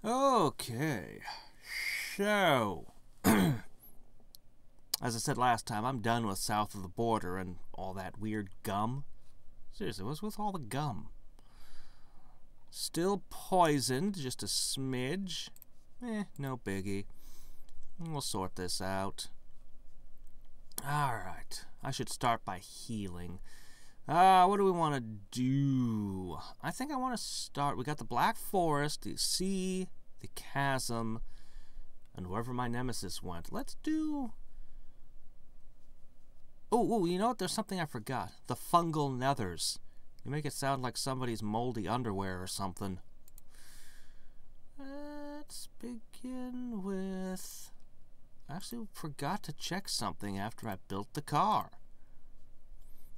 Okay, so, as I said last time, I'm done with south of the border and all that weird gum. Seriously, what's with all the gum? Still poisoned, just a smidge. No biggie. We'll sort this out. Alright, I should start by healing. What do we want to do? I think I want to start. We got the Black Forest, the sea, the chasm, and wherever my nemesis went. Let's do... Oh, you know what? There's something I forgot. The fungal nethers. You make it sound like somebody's moldy underwear or something. Let's begin with... I actually forgot to check something after I built the car.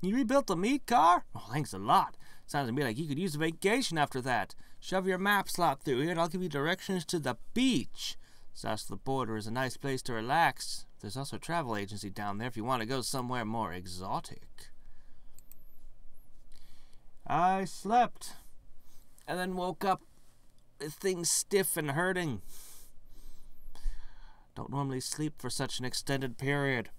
You rebuilt the meat car? Oh, thanks a lot. Sounds to me like you could use a vacation after that. Shove your map slot through here and I'll give you directions to the beach. South of the border is a nice place to relax. There's also a travel agency down there if you want to go somewhere more exotic. I slept and then woke up with things stiff and hurting. Don't normally sleep for such an extended period.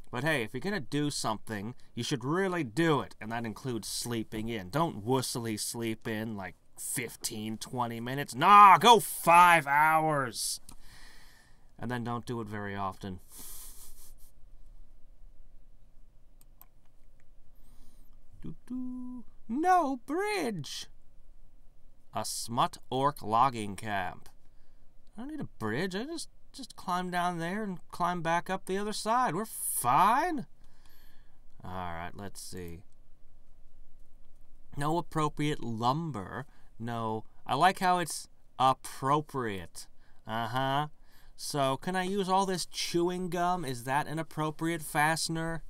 But hey, if you're gonna do something, you should really do it, and that includes sleeping in. Don't wussily sleep in like 15, 20 minutes. Nah, go 5 hours! And then don't do it very often. No bridge! A smut orc logging camp. I don't need a bridge, I just climb down there and climb back up the other side. We're fine. Alright, let's see. No appropriate lumber. No, I like how it's appropriate. So, can I use all this chewing gum? Is that an appropriate fastener?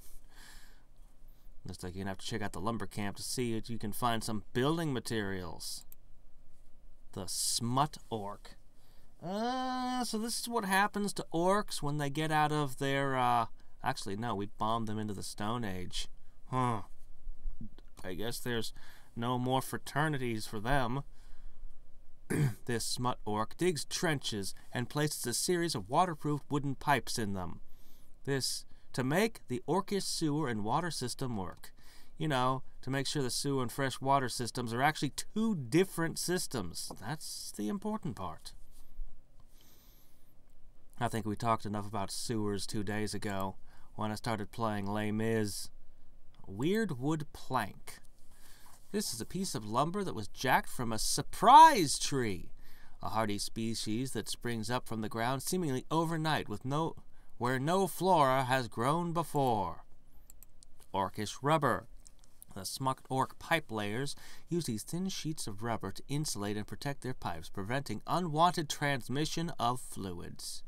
Looks like you're gonna have to check out the lumber camp to see if you can find some building materials. The smut orc. So this is what happens to orcs when they get out of their, actually, no, we bombed them into the Stone Age. I guess there's no more fraternities for them. This smut orc digs trenches and places a series of waterproof wooden pipes in them. This, to make the orcish sewer and water system work. You know, to make sure the sewer and fresh water systems are actually two different systems. That's the important part. I think we talked enough about sewers 2 days ago when I started playing Les Mis. Weird wood plank. This is a piece of lumber that was jacked from a surprise tree, a hardy species that springs up from the ground seemingly overnight where no flora has grown before. Orcish rubber. The smut orc pipe layers use these thin sheets of rubber to insulate and protect their pipes, preventing unwanted transmission of fluids.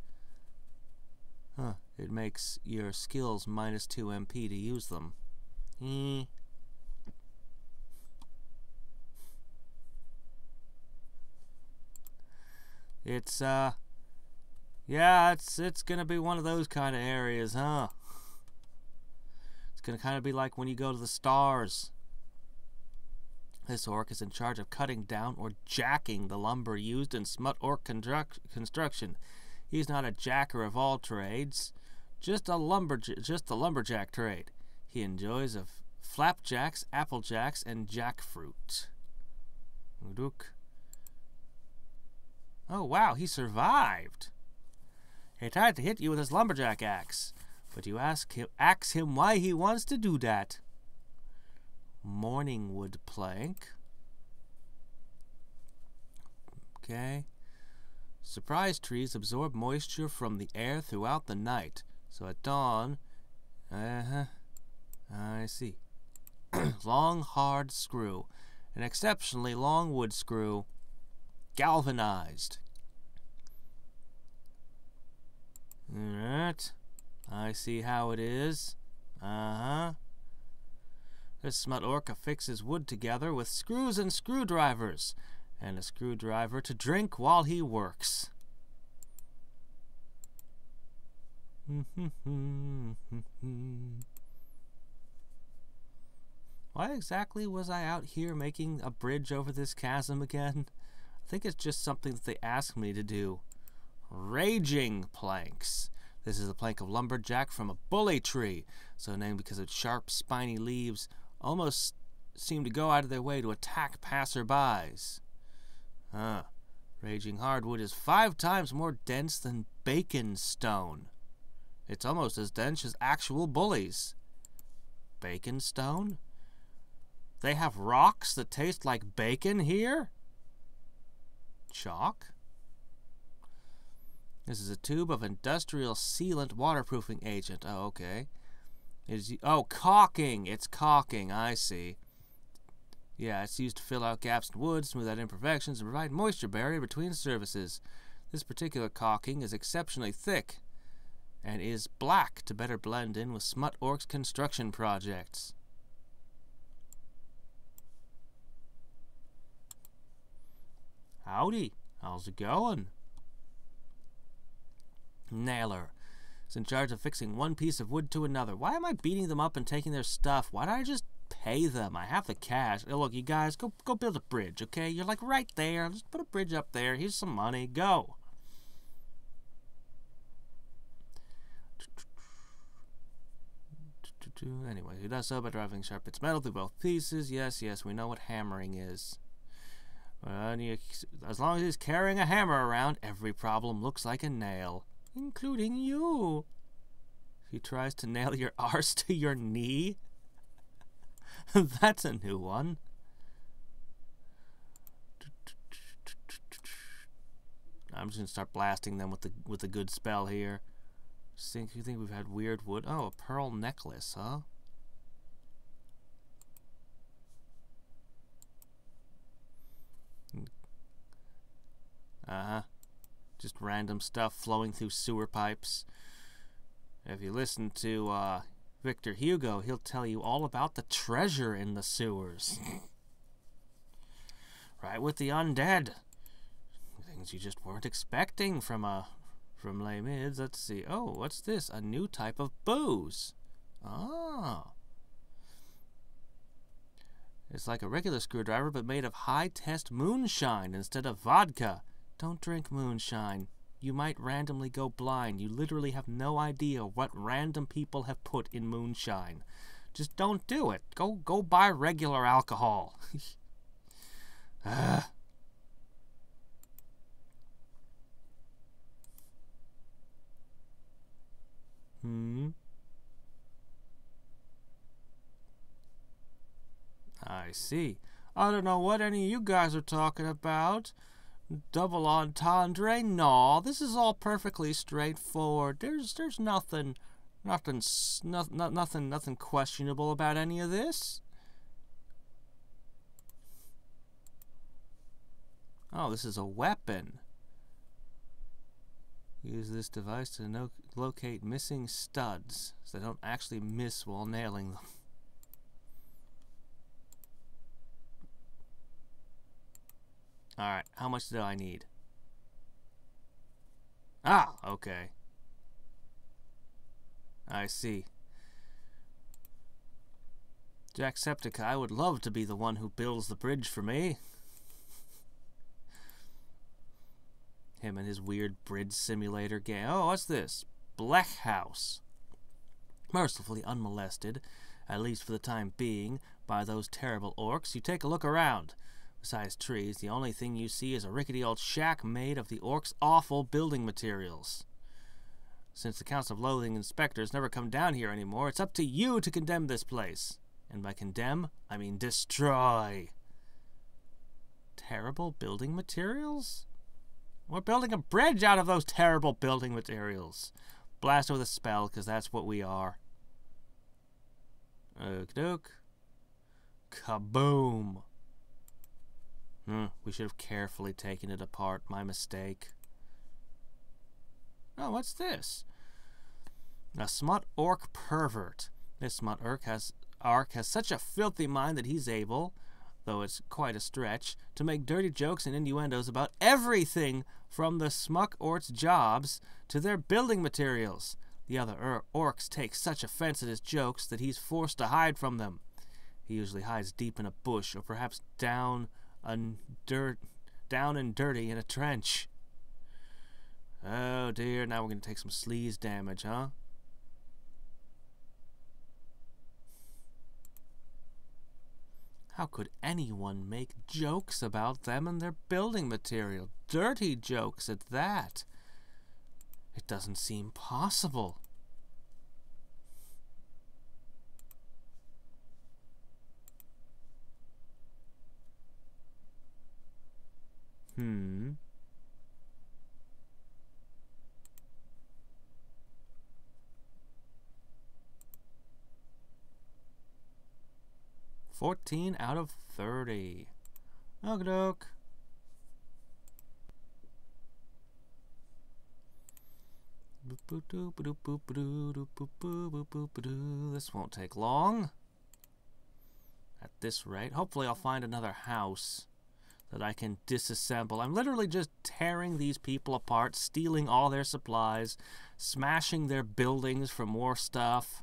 It makes your skills -2 MP to use them. It's, yeah, it's gonna be one of those kind of areas, huh? It's gonna kind of be like when you go to the stars. This orc is in charge of cutting down or jacking the lumber used in smut orc construction. He's not a jacker of all trades, just the lumberjack trade. He enjoys of flapjacks, applejacks, and jackfruit. Oh wow, he survived. He tried to hit you with his lumberjack axe, but you ask him why he wants to do that. Morning wood plank. Okay. Surprise trees absorb moisture from the air throughout the night, so at dawn, I see. Long, hard screw. An exceptionally long wood screw. Galvanized. Alright. I see how it is. This smut orc affixes wood together with screws and screwdrivers, and a screwdriver to drink while he works. Why exactly was I out here making a bridge over this chasm again? I think it's just something that they asked me to do. Raging planks. This is a plank of lumberjack from a bully tree, so named because its sharp, spiny leaves almost seem to go out of their way to attack passerbys. Raging hardwood is 5 times more dense than bacon stone. It's almost as dense as actual bullies. Bacon stone? They have rocks that taste like bacon here? Chalk? This is a tube of industrial sealant waterproofing agent. Oh, okay. Caulking. It's caulking. I see. Yeah, it's used to fill out gaps in wood, smooth out imperfections, and provide moisture barrier between surfaces. This particular caulking is exceptionally thick and is black to better blend in with Smut Orc's construction projects. Howdy. How's it going? Nailer is in charge of fixing one piece of wood to another. Why am I beating them up and taking their stuff? Why don't I just pay them? I have the cash. Hey, look, you guys, go build a bridge, okay? You're like right there. Just put a bridge up there. Here's some money. Go. Anyway, he does so by driving sharp its metal through both pieces. Yes, we know what hammering is. As long as he's carrying a hammer around, every problem looks like a nail. Including you. He tries to nail your arse to your knee? That's a new one. I'm just gonna start blasting them with the good spell here. You think we've had weird wood? Oh, a pearl necklace, huh? Just random stuff flowing through sewer pipes. If you listen to Victor Hugo, he'll tell you all about the treasure in the sewers. Right with the undead. Things you just weren't expecting from Les Mids. Let's see. Oh, what's this? A new type of booze. Ah. It's like a regular screwdriver, but made of high-test moonshine instead of vodka. Don't drink moonshine. You might randomly go blind. You literally have no idea what random people have put in moonshine. Just don't do it. Go buy regular alcohol. I see. I don't know what any of you guys are talking about. Double entendre? No, this is all perfectly straightforward. There's nothing questionable about any of this. Oh, this is a weapon. Use this device to locate missing studs, so they don't actually miss while nailing them. Alright, how much do I need? Ah, okay. I see. Jacksepticeye, I would love to be the one who builds the bridge for me. Him and his weird bridge simulator game. Oh, what's this? Blech House. Mercifully unmolested, at least for the time being, by those terrible orcs, you take a look around. Besides trees, the only thing you see is a rickety old shack made of the orcs' awful building materials. Since the Council of Loathing inspectors never come down here anymore, it's up to you to condemn this place. And by condemn, I mean destroy. Terrible building materials? We're building a bridge out of those terrible building materials. Blast with a spell, because that's what we are. Okie-doke. Kaboom. We should have carefully taken it apart. My mistake. Oh, what's this? A smut orc pervert. This smut orc has such a filthy mind that he's able, though it's quite a stretch, to make dirty jokes and innuendos about everything from the smut orcs' jobs to their building materials. The other orcs take such offense at his jokes that he's forced to hide from them. He usually hides deep in a bush or perhaps down a down and dirty in a trench. Oh dear, now we're going to take some sleaze damage, huh? How could anyone make jokes about them and their building material? Dirty jokes at that. It doesn't seem possible. Hmm. $14 out of 30. Okie doke. This won't take long. At this rate, hopefully I'll find another house that I can disassemble. I'm literally just tearing these people apart, stealing all their supplies, smashing their buildings for more stuff.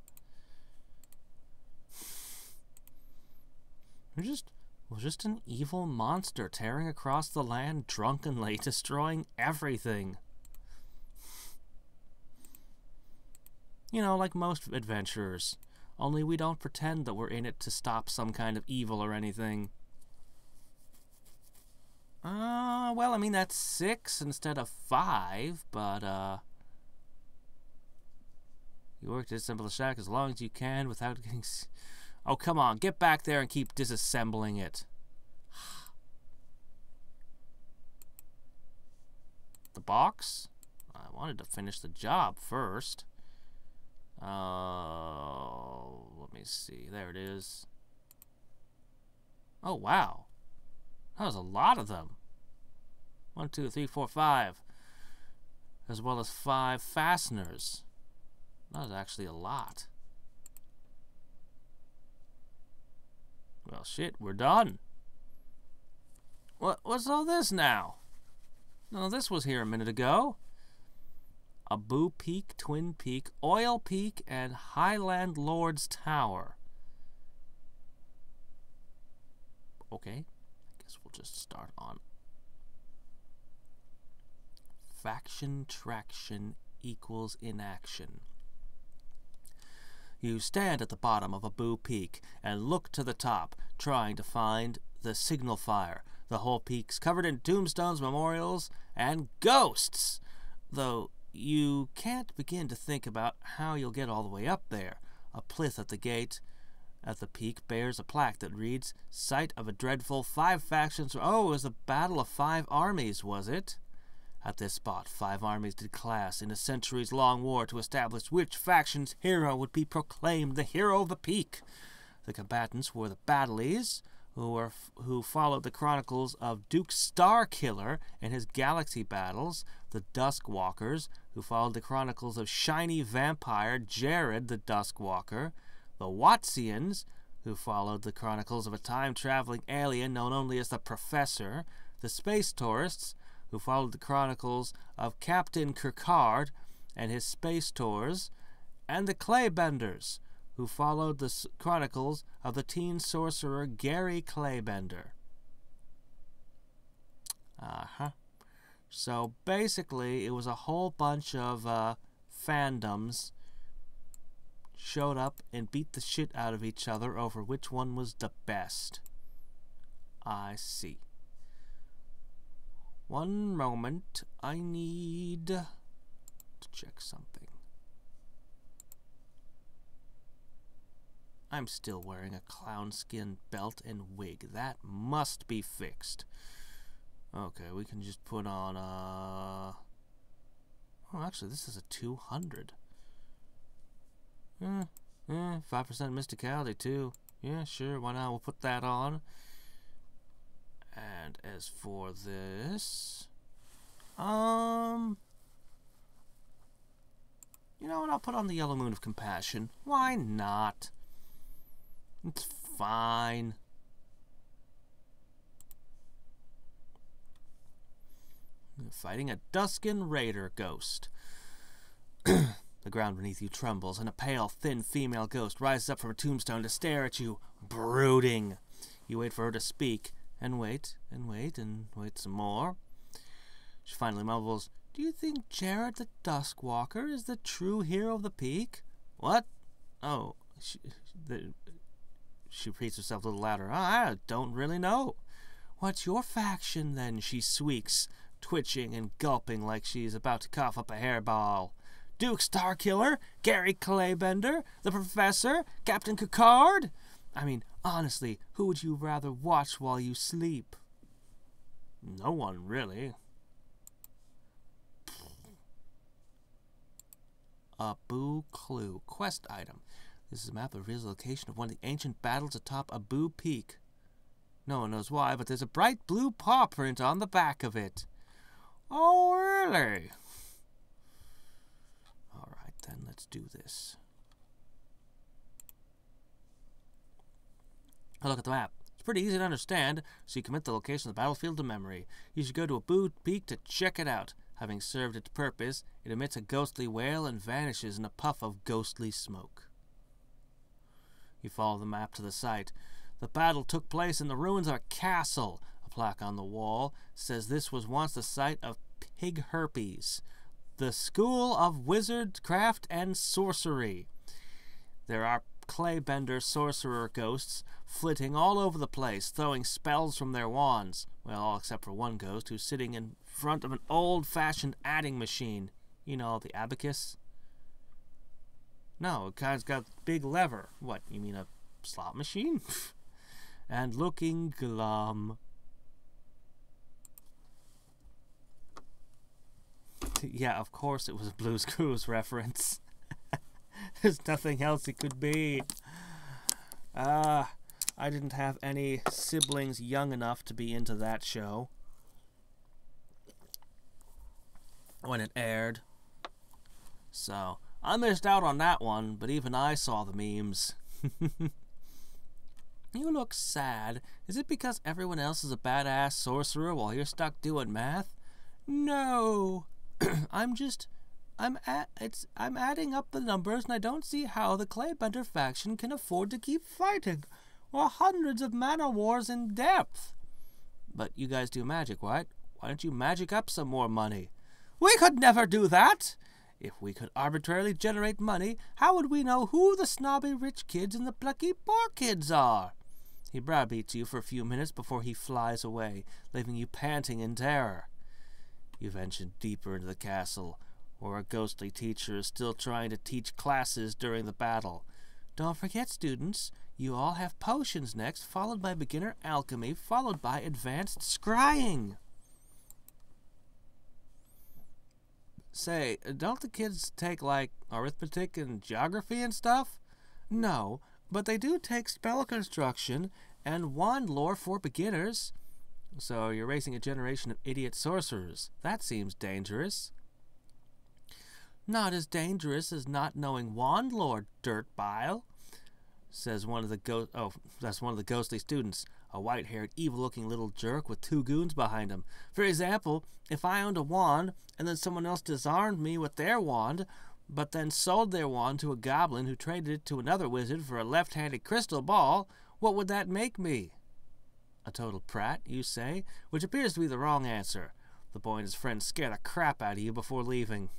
We're just an evil monster tearing across the land drunkenly, destroying everything. You know, like most adventurers. Only we don't pretend that we're in it to stop some kind of evil or anything. Well, I mean, that's 6 instead of 5, but, you work to disassemble the shack as long as you can without getting... Oh, come on, get back there and keep disassembling it. The box? I wanted to finish the job first. Let me see. There it is. Oh, wow. That was a lot of them. 1, 2, 3, 4, 5. As well as 5 fasteners. That was actually a lot. Well, shit, we're done. What's all this now? No, this was here a minute ago. Abu Peak, Twin Peak, Oil Peak, and Highland Lord's Tower. Okay, I guess we'll just start on faction traction equals inaction. You stand at the bottom of Abu Peak and look to the top, trying to find the signal fire. The whole peak's covered in tombstones, memorials, and ghosts, though you can't begin to think about how you'll get all the way up there. A plinth at the gate at the peak bears a plaque that reads, "Site of a dreadful 5 factions." Oh, it was the Battle of 5 Armies, was it? At this spot, 5 armies did clash in a centuries-long war to establish which faction's hero would be proclaimed the hero of the peak. The combatants were the Battlies, who followed the chronicles of Duke Starkiller in his Galaxy battles, the Duskwalkers, who followed the chronicles of Shiny Vampire Jared the Duskwalker, the Watsians, who followed the chronicles of a time-traveling alien known only as the Professor, the Space Tourists, who followed the chronicles of Captain Kirkard and his space tours, and the Claybenders, who followed the chronicles of the teen sorcerer Gary Claybender. So basically, it was a whole bunch of fandoms showed up and beat the shit out of each other over which one was the best. I see. One moment, I need to check something. I'm still wearing a clown skin belt and wig. That must be fixed. Okay, we can just put on Oh, actually, this is a 200. 5% mysticality, too. Yeah, sure, why not? We'll put that on. And as for this, you know what? I'll put on the Yellow Moon of Compassion. Why not? It's fine. You're fighting a Duskin Raider ghost. The ground beneath you trembles, and a pale, thin female ghost rises up from a tombstone to stare at you, brooding. You wait for her to speak, and wait, and wait, and wait some more. She finally mumbles, "Do you think Jared the Duskwalker is the true hero of the peak?" "What? Oh," she repeats herself a little louder. "I don't really know." "What's your faction, then?" she squeaks, twitching and gulping like she's about to cough up a hairball. "Duke Starkiller? Gary Claybender? The Professor? Captain Picard? I mean, honestly, who would you rather watch while you sleep?" "No one, really." Abu Clue. Quest item. This is a map that reveals the location of one of the ancient battles atop Abu Peak. No one knows why, but there's a bright blue paw print on the back of it. Oh, really? Alright, then let's do this. A look at the map. It's pretty easy to understand, so you commit the location of the battlefield to memory. You should go to Abu Peak to check it out. Having served its purpose, it emits a ghostly wail and vanishes in a puff of ghostly smoke. You follow the map to the site. The battle took place in the ruins of a castle. A plaque on the wall says this was once the site of Pig Herpes, the school of wizardcraft and sorcery. There are claybender sorcerer ghosts flitting all over the place, throwing spells from their wands. Well, all except for one ghost who's sitting in front of an old-fashioned adding machine. You know, the abacus? No, it guy's got a big lever. What, you mean a slot machine? And looking glum. Yeah, of course it was a Blue's Clues reference. There's nothing else it could be. I didn't have any siblings young enough to be into that show when it aired. So, I missed out on that one, but even I saw the memes. You look sad. Is it because everyone else is a badass sorcerer while you're stuck doing math? No. I'm adding up the numbers, and I don't see how the Claybender faction can afford to keep fighting. We're hundreds of mana wars in depth. But you guys do magic, right? Why don't you magic up some more money? We could never do that! If we could arbitrarily generate money, how would we know who the snobby rich kids and the plucky poor kids are? He browbeats you for a few minutes before he flies away, leaving you panting in terror. You venture deeper into the castle, where a ghostly teacher is still trying to teach classes during the battle. Don't forget, students, you all have potions next, followed by beginner alchemy, followed by advanced scrying. Say, don't the kids take, like, arithmetic and geography and stuff? No, but they do take spell construction and wand lore for beginners. So you're raising a generation of idiot sorcerers. That seems dangerous. Not as dangerous as not knowing wand lore, dirtbile, says one of the that's one of the ghostly students, a white-haired, evil-looking little jerk with two goons behind him. For example, if I owned a wand and then someone else disarmed me with their wand, but then sold their wand to a goblin who traded it to another wizard for a left-handed crystal ball, what would that make me? A total prat, you say, which appears to be the wrong answer. The boy and his friends scare the crap out of you before leaving.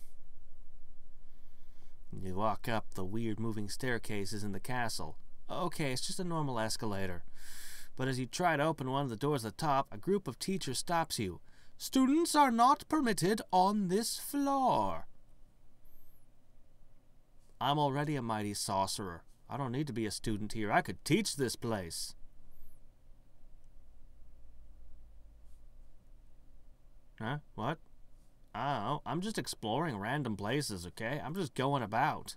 You walk up the weird moving staircases in the castle. Okay, it's just a normal escalator. But as you try to open one of the doors at the top, a group of teachers stops you. Students are not permitted on this floor. I'm already a mighty sorcerer. I don't need to be a student here. I could teach this place. Huh? What? Oh, I'm just exploring random places, okay? I'm just going about.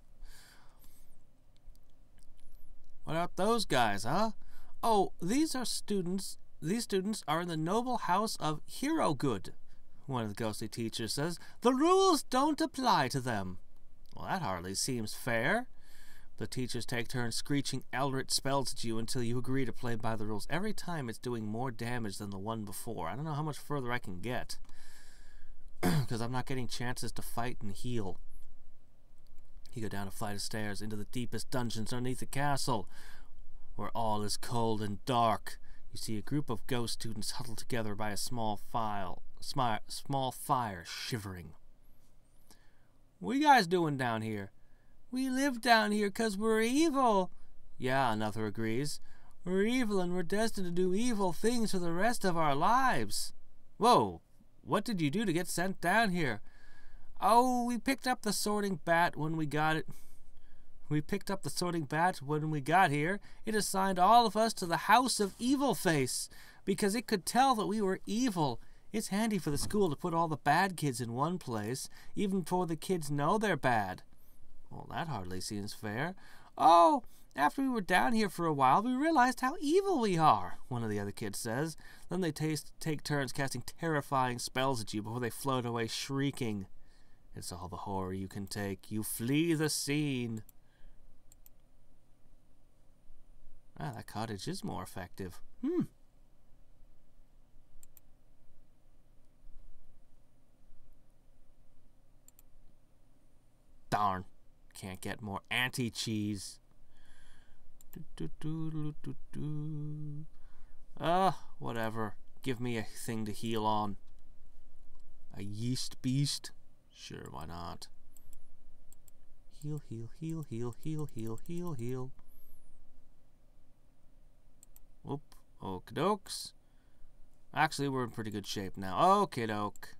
What about those guys, huh? Oh, these are students. These students are in the noble house of Hero Good, one of the ghostly teachers says. The rules don't apply to them. Well, that hardly seems fair. The teachers take turns screeching eldritch spells at you until you agree to play by the rules. Every time it's doing more damage than the one before. I don't know how much further I can get, because I'm not getting chances to fight and heal. You go down a flight of stairs into the deepest dungeons underneath the castle, where all is cold and dark. You see a group of ghost students huddled together by a small fire, shivering. What are you guys doing down here? We live down here 'cause we're evil. Yeah, another agrees. We're evil and we're destined to do evil things for the rest of our lives. Whoa, what did you do to get sent down here? Oh, we picked up the sorting bat when we got it. We picked up the sorting bat when we got here. It assigned all of us to the House of Evil Face because it could tell that we were evil. It's handy for the school to put all the bad kids in one place, even before the kids know they're bad. Well, that hardly seems fair. Oh, after we were down here for a while, we realized how evil we are, one of the other kids says. Then they take turns casting terrifying spells at you before they float away shrieking. It's all the horror you can take. You flee the scene. Ah, that cottage is more effective. Darn. Can't get more anti-cheese. Whatever. Give me a thing to heal on. A yeast beast? Sure, why not? Heal, heal, heal, heal, heal, heal, heal, heal. Whoop. Okie dokes. Actually, we're in pretty good shape now. Okie doke.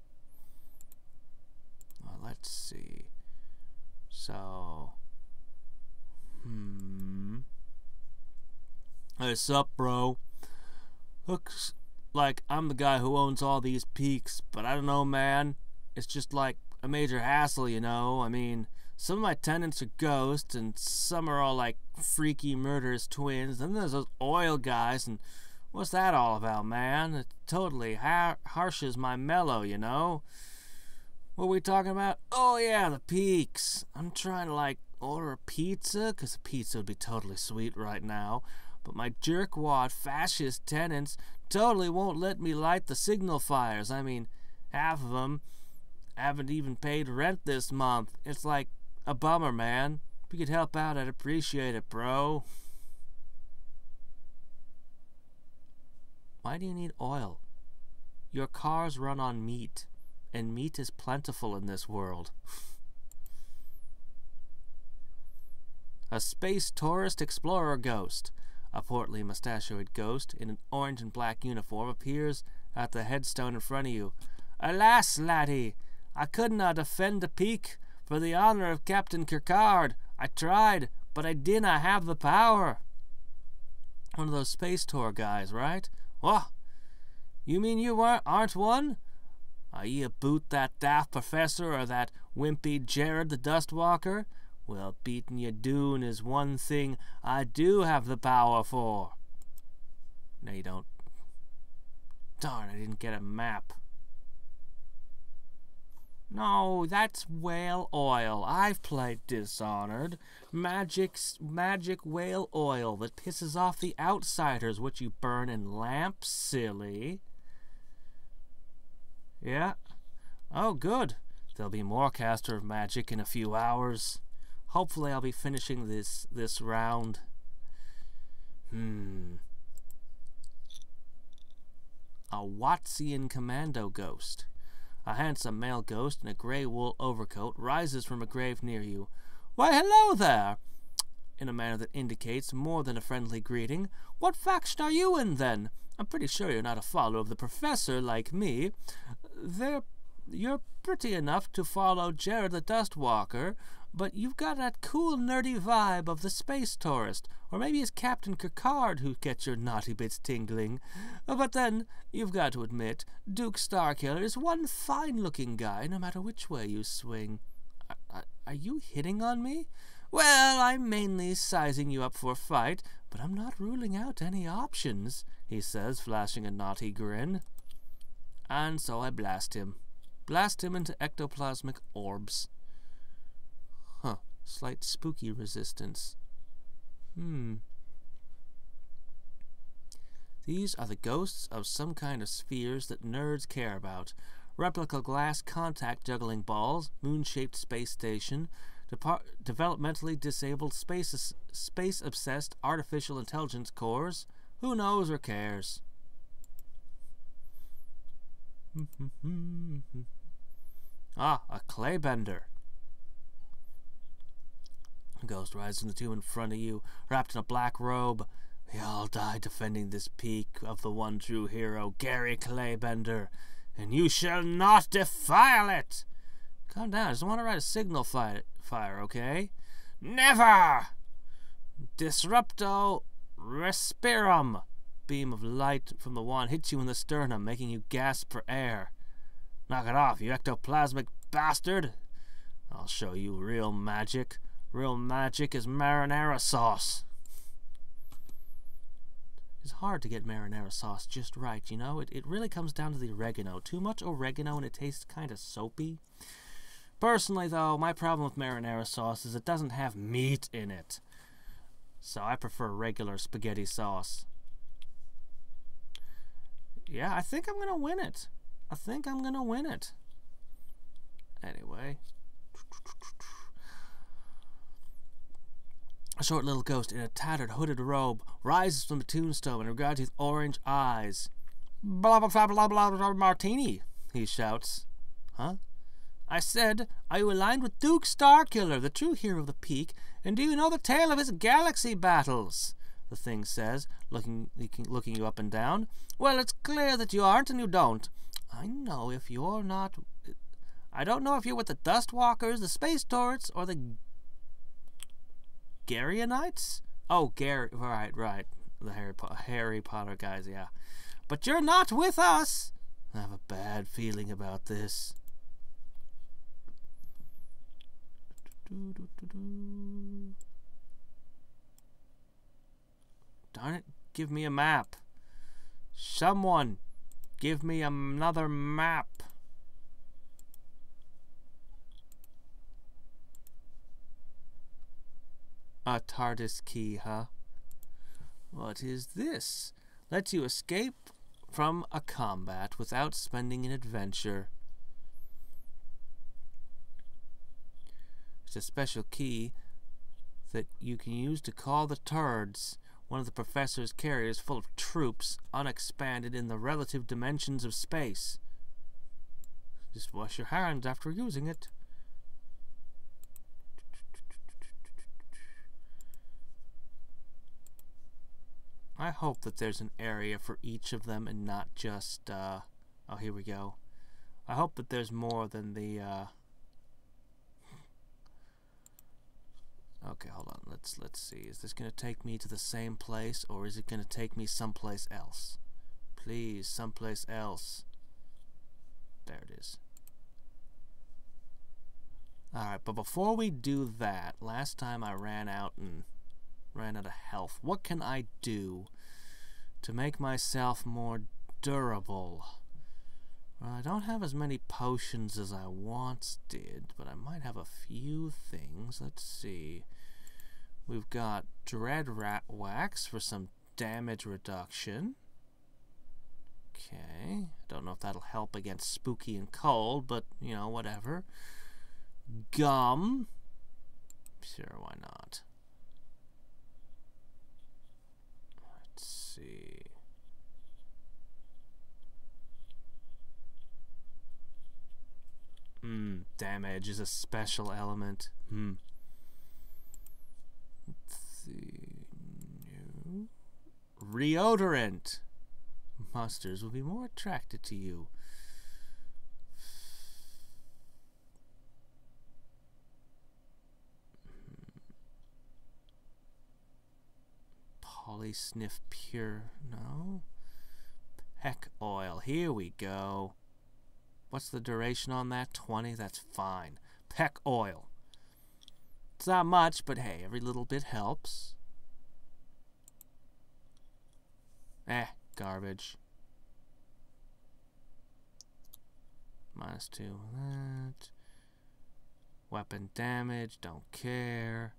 Well, let's see. So. Hey, sup, bro? Looks like I'm the guy who owns all these peaks, but I don't know, man. It's just like a major hassle, you know? I mean, some of my tenants are ghosts, and some are all like freaky murderous twins. Then there's those oil guys, and what's that all about, man? It totally harshes my mellow, you know? What are we talking about? Oh, yeah, the peaks. I'm trying to, like, order a pizza, 'cause a pizza would be totally sweet right now. But my jerkwad fascist tenants totally won't let me light the signal fires. I mean, half of them haven't even paid rent this month. It's like a bummer, man. If you could help out, I'd appreciate it, bro. Why do you need oil? Your cars run on meat, and meat is plentiful in this world. A space tourist explorer ghost. A portly mustachioed ghost in an orange and black uniform appears at the headstone in front of you. Alas, laddie, I could not defend the peak for the honor of Captain Kirkard. I tried, but I dinna have the power. One of those space tour guys, right? What? You mean you aren't one? Are ye aboot that daft professor or that wimpy Jared the Dustwalker? Well, beating you doon is one thing I do have the power for. No, you don't. Darn, I didn't get a map. No, that's whale oil. I've played Dishonored. Magic whale oil that pisses off the outsiders, which you burn in lamps, silly. Yeah. Oh, good. There'll be more Caster of Magic in a few hours. Hopefully I'll be finishing this round. A Wattsian commando ghost. A handsome male ghost in a grey wool overcoat rises from a grave near you. Why, hello there! In a manner that indicates more than a friendly greeting. What faction are you in, then? I'm pretty sure you're not a follower of the professor like me. You're pretty enough to follow Jared the Dustwalker, but you've got that cool nerdy vibe of the space tourist, or maybe it's Captain Kirkard who gets your naughty bits tingling. But then, you've got to admit, Duke Starkiller is one fine-looking guy, no matter which way you swing. Are you hitting on me? Well, I'm mainly sizing you up for a fight, but I'm not ruling out any options, he says, flashing a naughty grin. And so I blast him. Blast him into ectoplasmic orbs. Huh. Slight spooky resistance. These are the ghosts of some kind of spheres that nerds care about. Replica glass contact juggling balls, moon-shaped space station, developmentally disabled space-obsessed artificial intelligence cores. Who knows or cares? Ah, a claybender. A ghost rides from the tomb in front of you, wrapped in a black robe. We all died defending this peak of the one true hero, Gary Claybender, and you shall not defile it! Calm down, I just want to write a signal fire, okay? Never! Disrupto respirum! Beam of light from the wand hits you in the sternum, making you gasp for air. Knock it off, you ectoplasmic bastard! I'll show you real magic. Real magic is marinara sauce. It's hard to get marinara sauce just right, you know? It really comes down to the oregano. Too much oregano and it tastes kind of soapy. Personally, though, my problem with marinara sauce is it doesn't have meat in it. So I prefer regular spaghetti sauce. Yeah, I think I'm going to win it. I think I'm going to win it. Anyway. A short little ghost in a tattered hooded robe rises from the tombstone and regards you with orange eyes. Blah, blah, blah, blah, blah, blah, martini, he shouts. Huh? I said, are you aligned with Duke Starkiller, the true hero of the peak, and do you know the tale of his galaxy battles? The thing says, looking you up and down. Well, it's clear that you aren't and you don't. I know if you're not... I don't know if you're with the Dust Walkers, the Space Turrets, or the... Garyanites? Oh, Gary... Right. The Harry Potter guys, yeah. But you're not with us! I have a bad feeling about this. Darn it, give me a map. Someone, give me another map. A TARDIS key, huh? What is this? Lets you escape from a combat without spending an adventure. It's a special key that you can use to call the turds, one of the professor's carriers full of troops, unexpanded in the relative dimensions of space. Just wash your hands after using it. I hope that there's an area for each of them and not just, oh, here we go. I hope that there's more than the, Okay, hold on. Let's see. Is this going to take me to the same place, or is it going to take me someplace else? Please, someplace else. There it is. Alright, but before we do that, last time I ran out of health. What can I do to make myself more durable? Well, I don't have as many potions as I once did, but I might have a few things. Let's see. We've got Dread Rat Wax for some damage reduction. Okay. Don't know if that'll help against spooky and cold, but, you know, whatever. Gum. Sure, why not? Let's see. Damage is a special element. Let's see. No. Reodorant. Monsters will be more attracted to you. Polysniff Pure. No. Peck oil. Here we go. What's the duration on that? 20? That's fine. Peck oil. It's not much, but hey, every little bit helps. Garbage. -2 on that. Weapon damage, don't care.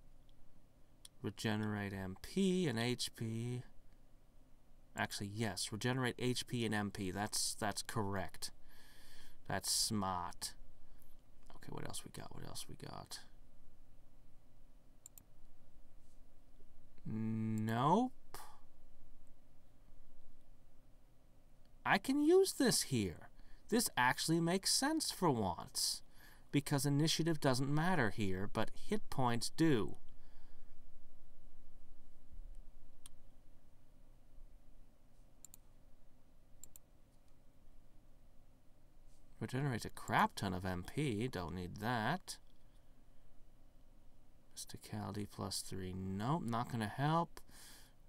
Regenerate MP and HP. Actually, yes, regenerate HP and MP. That's correct. That's smart. Okay, what else we got? What else we got? Nope. I can use this here. This actually makes sense for once. Because initiative doesn't matter here, but hit points do. Regenerates a crap ton of MP. Don't need that. Mysticality +3. Nope, not gonna help.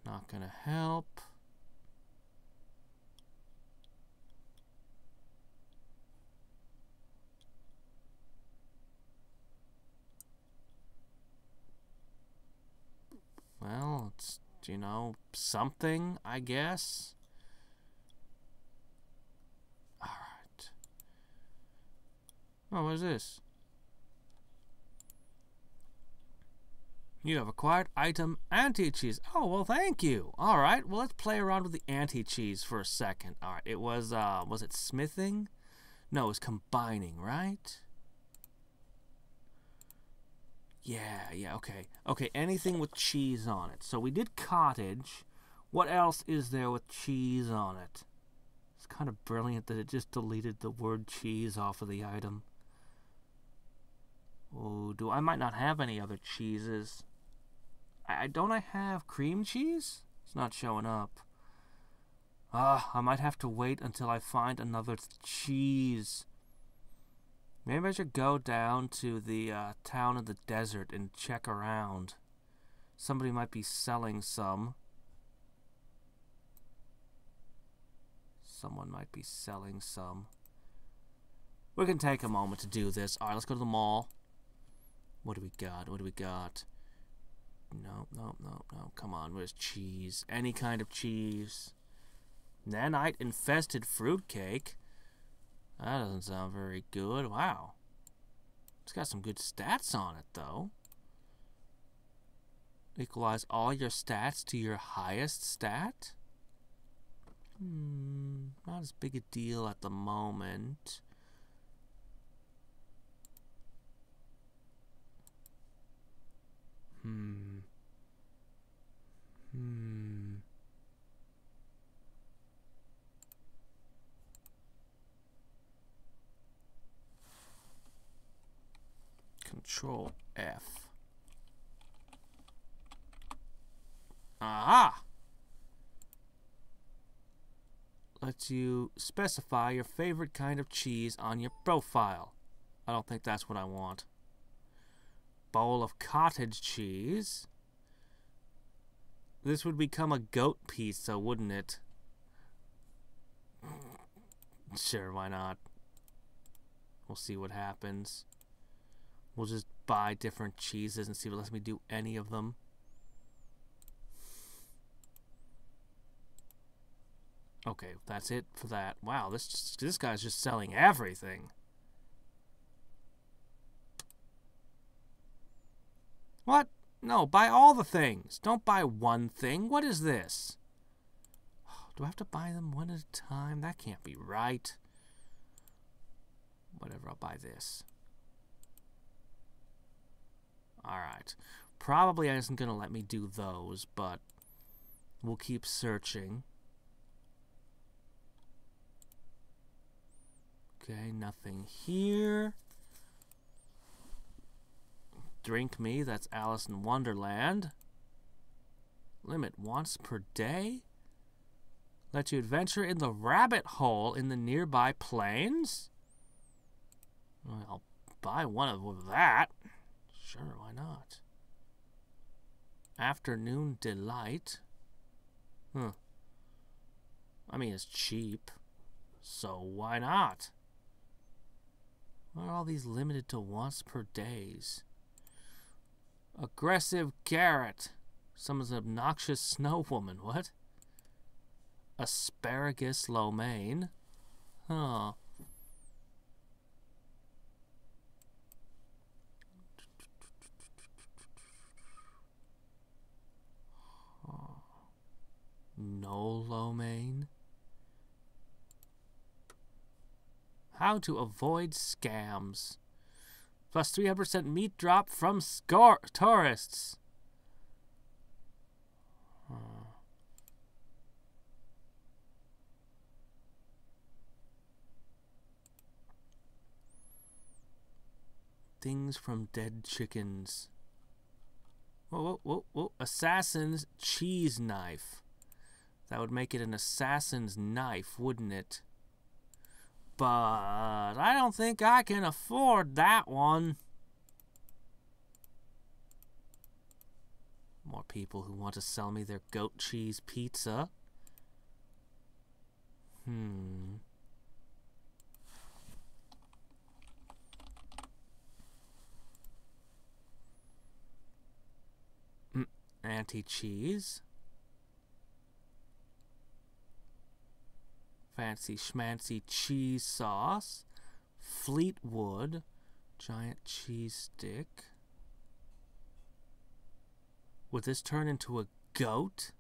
Not gonna help. Well, it's, you know, something, I guess. Alright. Oh, what is this? You have acquired item anti-cheese. Oh, well, thank you. Alright, well, let's play around with the anti-cheese for a second. Alright, it was it smithing? No, it was combining, right? Yeah, okay. Okay, anything with cheese on it. So we did cottage. What else is there with cheese on it? It's kind of brilliant that it just deleted the word cheese off of the item. Oh, I might not have any other cheeses. Don't I have cream cheese? It's not showing up. I might have to wait until I find another cheese. Maybe I should go down to the town in the desert and check around. Somebody might be selling some. Someone might be selling some. We can take a moment to do this. Alright, let's go to the mall. What do we got? What do we got? No. Come on, where's cheese? Any kind of cheese. Nanite infested fruitcake. That doesn't sound very good. Wow. It's got some good stats on it, though. Equalize all your stats to your highest stat? Not as big a deal at the moment. Control F. Aha! Lets you specify your favorite kind of cheese on your profile. I don't think that's what I want. Bowl of cottage cheese. This would become a goat pizza, wouldn't it? Sure, why not? We'll see what happens. We'll just buy different cheeses and see if it lets me do any of them. Okay, that's it for that. Wow, this guy's just selling everything. What? No, buy all the things. Don't buy one thing. What is this? Do I have to buy them one at a time? That can't be right. Whatever, I'll buy this. Alright. Probably isn't going to let me do those, but we'll keep searching. Okay, nothing here. Drink Me, that's Alice in Wonderland. Limit once per day. Let you adventure in the rabbit hole in the nearby plains. Well, I'll buy one of that. Sure, why not? Afternoon Delight. I mean, it's cheap. So why not? Why are all these limited to once per days? Aggressive Carrot. Someone's an obnoxious snow woman. What? Asparagus Lo Mein. Huh. No Lo Mein. How to avoid scams. Plus 300% meat drop from tourists. Things from dead chickens. Whoa, whoa, whoa, whoa. Assassin's cheese knife. That would make it an assassin's knife, wouldn't it? But I don't think I can afford that one. More people who want to sell me their goat cheese pizza. Anti-cheese. Fancy schmancy cheese sauce. Fleetwood. Giant cheese stick. Would this turn into a goat?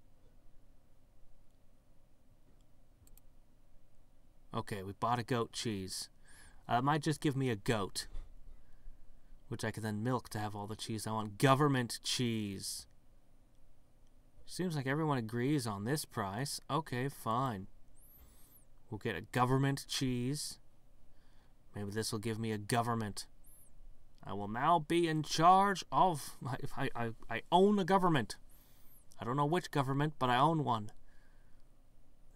Okay, we bought a goat cheese. It might just give me a goat, which I can then milk to have all the cheese I want. Government cheese. Seems like everyone agrees on this price. Okay, fine. We'll get a government cheese. Maybe this will give me a government. I will now be in charge of... I own a government. I don't know which government, but I own one.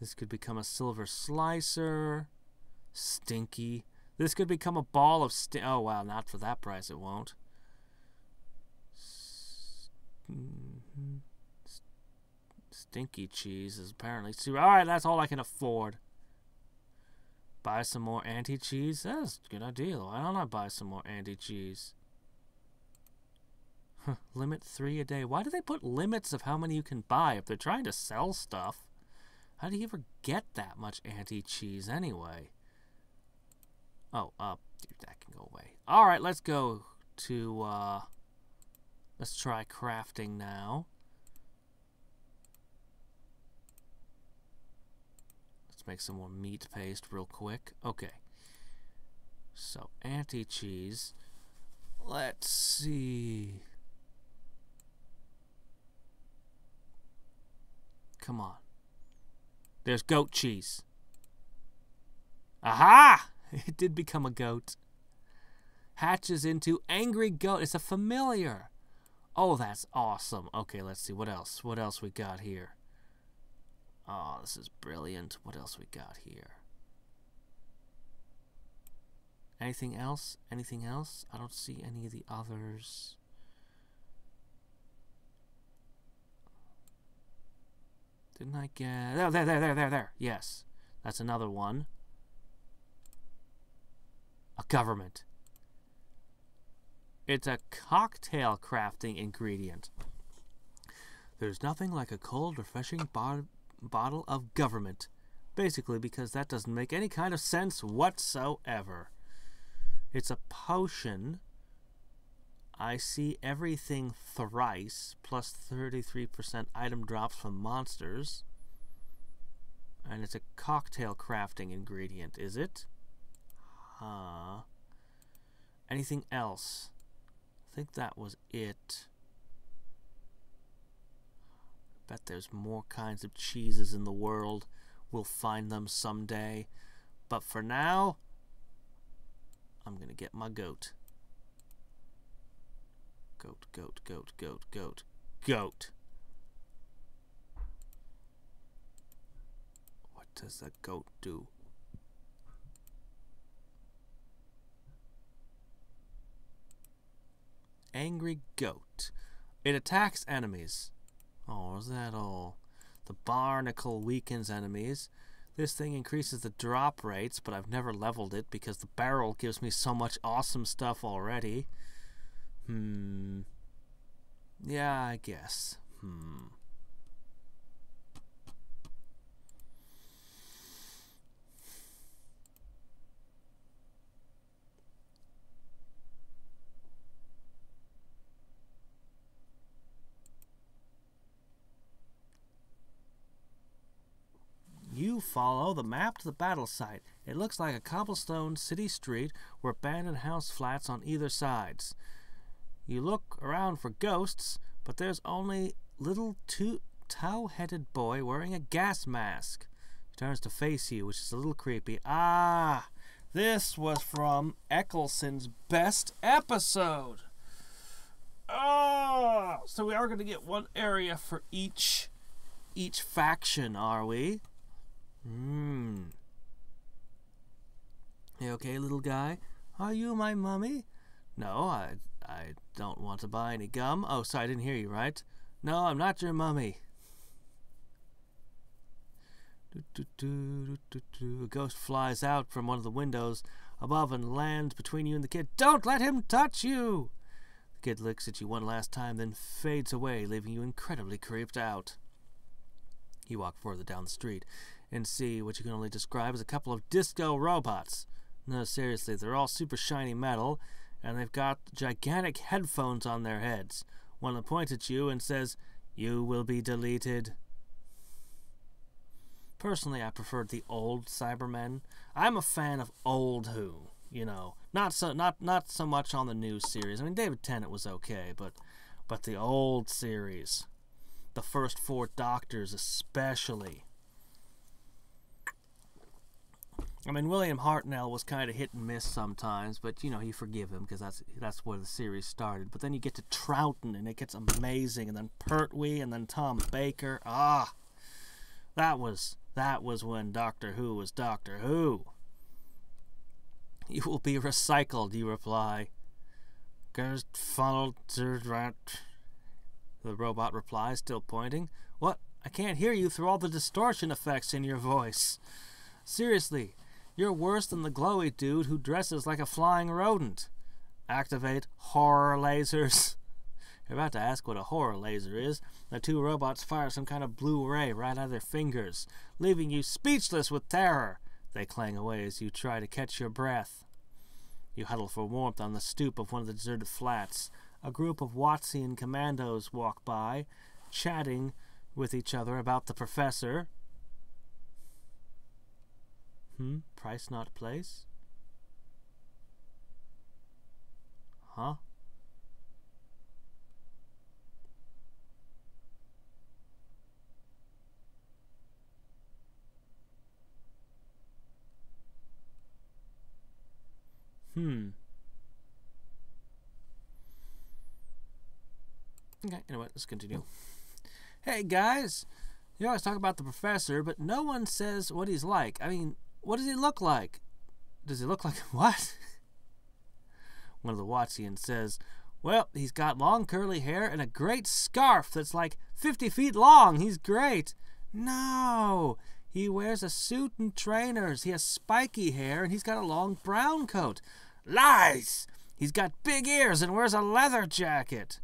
This could become a silver slicer. Stinky. This could become a ball of... Oh, wow, not for that price it won't. Stinky cheese is apparently... Alright, that's all I can afford. Buy some more anti-cheese? That's a good idea. Why don't I buy some more anti-cheese? Limit 3 a day. Why do they put limits of how many you can buy if they're trying to sell stuff? How do you ever get that much anti-cheese anyway? Oh, that can go away. Alright, let's go to, let's try crafting now. Make some more meat paste real quick. Okay. So, anti-cheese. Let's see. Come on. There's goat cheese. Aha! It did become a goat. Hatches into angry goat. It's a familiar. Oh, that's awesome. Okay, let's see. What else? What else we got here? Oh, this is brilliant. What else we got here? Anything else? Anything else? I don't see any of the others. Didn't I get... There. Yes. That's another one. A government. It's a cocktail crafting ingredient. There's nothing like a cold, refreshing bottle of government. Basically because that doesn't make any kind of sense whatsoever. It's a potion. I see everything thrice, plus 33% item drops from monsters. And it's a cocktail crafting ingredient, is it? Anything else? I think that was it. Bet there's more kinds of cheeses in the world. We'll find them someday. But for now, I'm gonna get my goat. Goat. What does a goat do? Angry goat. It attacks enemies. Oh, is that all? The barnacle weakens enemies. This thing increases the drop rates, but I've never leveled it because the barrel gives me so much awesome stuff already. Yeah, I guess. You follow the map to the battle site. It looks like a cobblestone city street with abandoned house flats on either sides. You look around for ghosts, but there's only little tow-headed boy wearing a gas mask. He turns to face you, which is a little creepy. Ah, This was from Eccleston's best episode. Oh, so we are going to get one area for each faction, are we? You okay, little guy? Are you my mummy? No, I don't want to buy any gum. Oh, sorry, I didn't hear you, right? No, I'm not your mummy. A ghost flies out from one of the windows above and lands between you and the kid. Don't let him touch you! The kid looks at you one last time, then fades away, leaving you incredibly creeped out. You walk further down the street and see what you can only describe as a couple of disco robots. No, seriously, they're all super shiny metal, and they've got gigantic headphones on their heads. One of them points at you and says, "You will be deleted." Personally, I preferred the old Cybermen. I'm a fan of old Who, not so much on the new series. I mean, David Tennant was okay, but the old series, the first 4 Doctors especially. I mean, William Hartnell was kind of hit and miss sometimes, but you forgive him because that's where the series started. But then you get to Troughton and it gets amazing, and then Pertwee, and then Tom Baker. That was when Doctor Who was Doctor Who. You will be recycled, you reply. The robot replies, still pointing. What? I can't hear you through all the distortion effects in your voice. Seriously, you're worse than the glowy dude who dresses like a flying rodent. Activate horror lasers. You're about to ask what a horror laser is. The 2 robots fire some kind of blue ray right out of their fingers, leaving you speechless with terror. They clang away as you try to catch your breath. You huddle for warmth on the stoop of one of the deserted flats. A group of Wattsian commandos walk by, chatting with each other about the professor. Price not place? Huh? Okay, anyway, let's continue. Hey, guys! You always talk about the professor, but no one says what he's like. I mean, what does he look like? Does he look like what? One of the Wattsians says, well, he's got long curly hair and a great scarf that's like 50 feet long. He's great. No! He wears a suit and trainers. He has spiky hair, and he's got a long brown coat. Lies! He's got big ears and wears a leather jacket.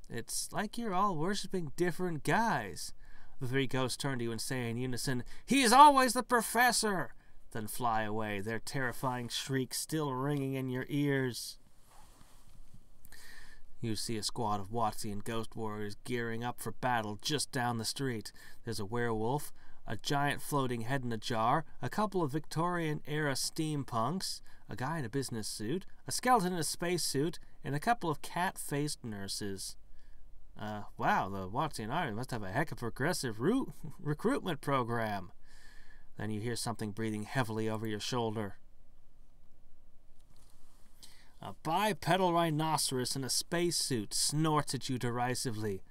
It's like you're all worshipping different guys. The 3 ghosts turn to you and say in unison, He's always the professor! Then fly away, their terrifying shrieks still ringing in your ears. You see a squad of Wattsian ghost warriors gearing up for battle just down the street. There's a werewolf, a giant floating head in a jar, a couple of Victorian-era steampunks, a guy in a business suit, a skeleton in a spacesuit, and a couple of cat-faced nurses. Wow, the Wattsian Army must have a heck of a progressive recruitment program. Then you hear something breathing heavily over your shoulder. A bipedal rhinoceros in a spacesuit snorts at you derisively.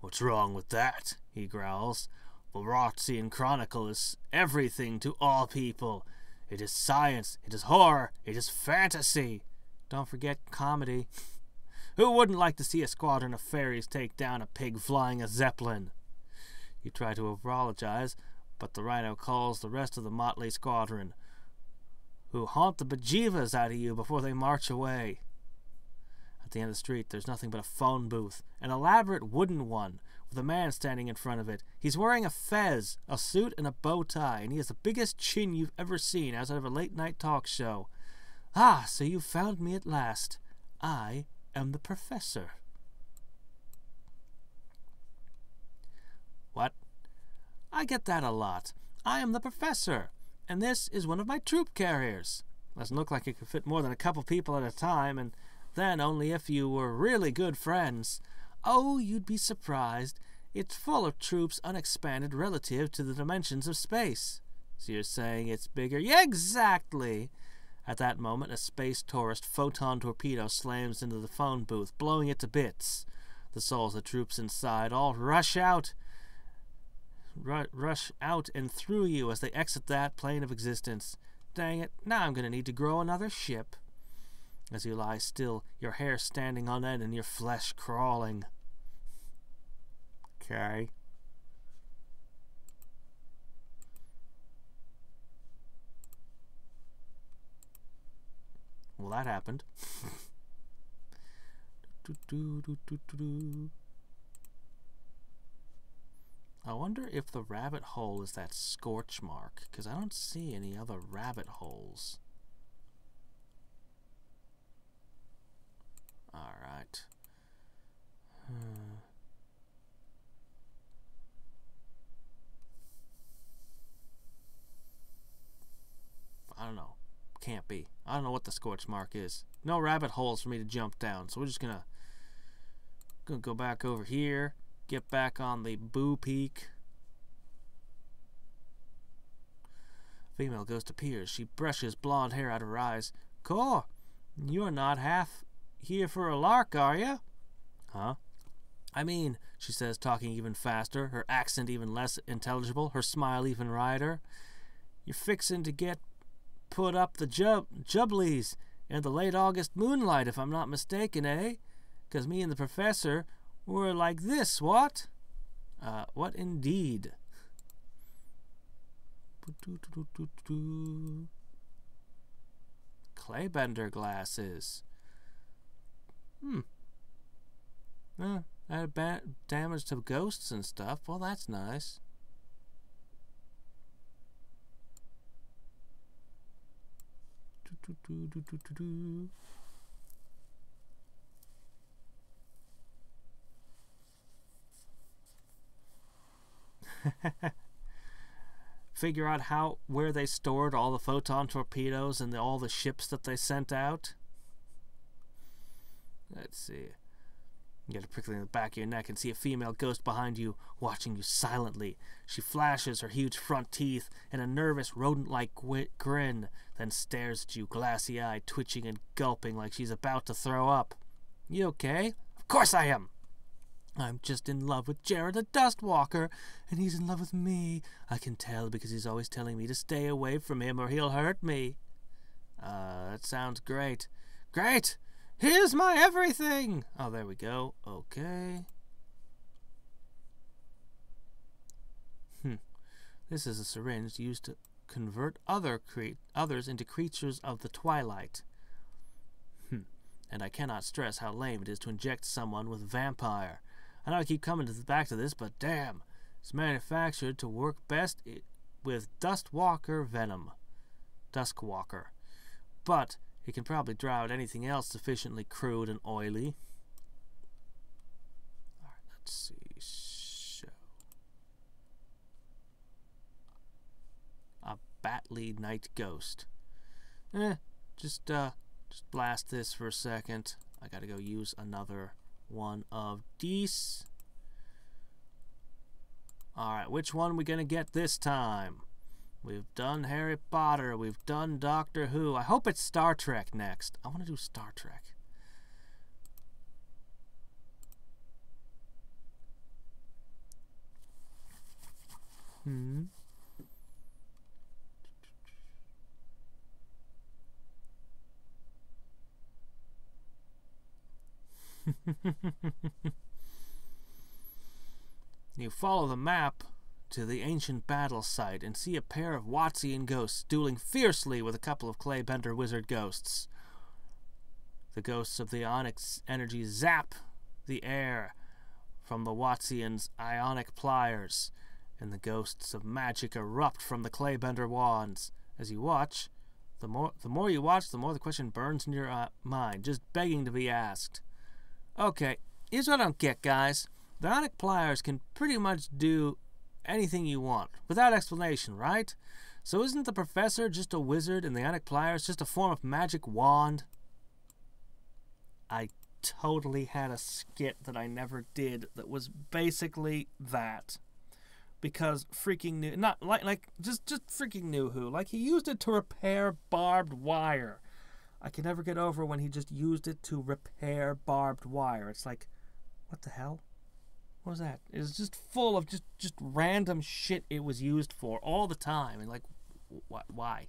What's wrong with that? He growls. The Wattsian Chronicle is everything to all people. It is science, it is horror, it is fantasy. Don't forget comedy. Who wouldn't like to see a squadron of fairies take down a pig flying a zeppelin? You try to apologize, but the rhino calls the rest of the motley squadron, who haunt the bejeevas out of you before they march away. At the end of the street, there's nothing but a phone booth, an elaborate wooden one, with a man standing in front of it. He's wearing a fez, a suit, and a bow tie, and he has the biggest chin you've ever seen outside of a late-night talk show. Ah, so you found me at last. I am the professor. What? I get that a lot. I am the professor, and this is one of my troop carriers. Doesn't look like it could fit more than a couple people at a time, and then only if you were really good friends. Oh, you'd be surprised. It's full of troops unexpanded relative to the dimensions of space. So you're saying it's bigger? Yeah, exactly. At that moment, a space tourist photon torpedo slams into the phone booth, blowing it to bits. The souls of the troops inside all rush out and through you as they exit that plane of existence. Dang it, now I'm going to need to grow another ship. As you lie still, your hair standing on end and your flesh crawling. Okay. Well, that happened. I wonder if the rabbit hole is that scorch mark, because I don't see any other rabbit holes. Alright. I don't know. Can't be. I don't know what the scorch mark is. No rabbit holes for me to jump down, so we're just gonna go back over here, get back on the Boo Peak. Female ghost appears. She brushes blonde hair out of her eyes. Cool. You're not half here for a lark, are you? Huh? I mean, she says, talking even faster, her accent even less intelligible, her smile even wider. You're fixing to get put up the Jubblies in the late August moonlight, if I'm not mistaken, eh? 'Cause me and the professor were like this, what? What indeed? Claybender glasses. That damage to ghosts and stuff. Well, that's nice. Figure out where they stored all the photon torpedoes and all the ships that they sent out. Let's see. You get a prickling in the back of your neck and see a female ghost behind you, watching you silently. She flashes her huge front teeth in a nervous, rodent-like grin, then stares at you, glassy-eyed, twitching and gulping like she's about to throw up. You okay? Of course I am! I'm just in love with Jared the Dustwalker, and he's in love with me. I can tell because he's always telling me to stay away from him or he'll hurt me. That sounds great. Great! Here's my everything! Oh, there we go. Okay. This is a syringe used to convert others into creatures of the twilight. And I cannot stress how lame it is to inject someone with vampire. I know I keep coming back to this, but damn, it's manufactured to work best with Dustwalker venom. Duskwalker. But it can probably draw out anything else sufficiently crude and oily. Alright, let's see. So, a Batley Night Ghost. Just blast this for a second. I gotta go use another one of these. Alright, which one are we gonna get this time? We've done Harry Potter. We've done Doctor Who. I hope it's Star Trek next. I want to do Star Trek. You follow the map to the ancient battle site and see a pair of Wattsian ghosts dueling fiercely with a couple of Claybender wizard ghosts. The ghosts of the ionic energy zap the air from the Wattsians' ionic pliers, and the ghosts of magic erupt from the Claybender wands. As you watch, the more you watch, the more the question burns in your mind, just begging to be asked. Okay, here's what I don't get, guys. The ionic pliers can pretty much do anything you want, without explanation, right? So isn't the professor just a wizard and the ionic pliers just a form of magic wand? I totally had a skit that I never did that was basically that. Because freaking just freaking knew who. Like, he used it to repair barbed wire. I can never get over when he just used it to repair barbed wire. It's like, what the hell? What was that? It was just full of just random shit it was used for all the time. And like, why?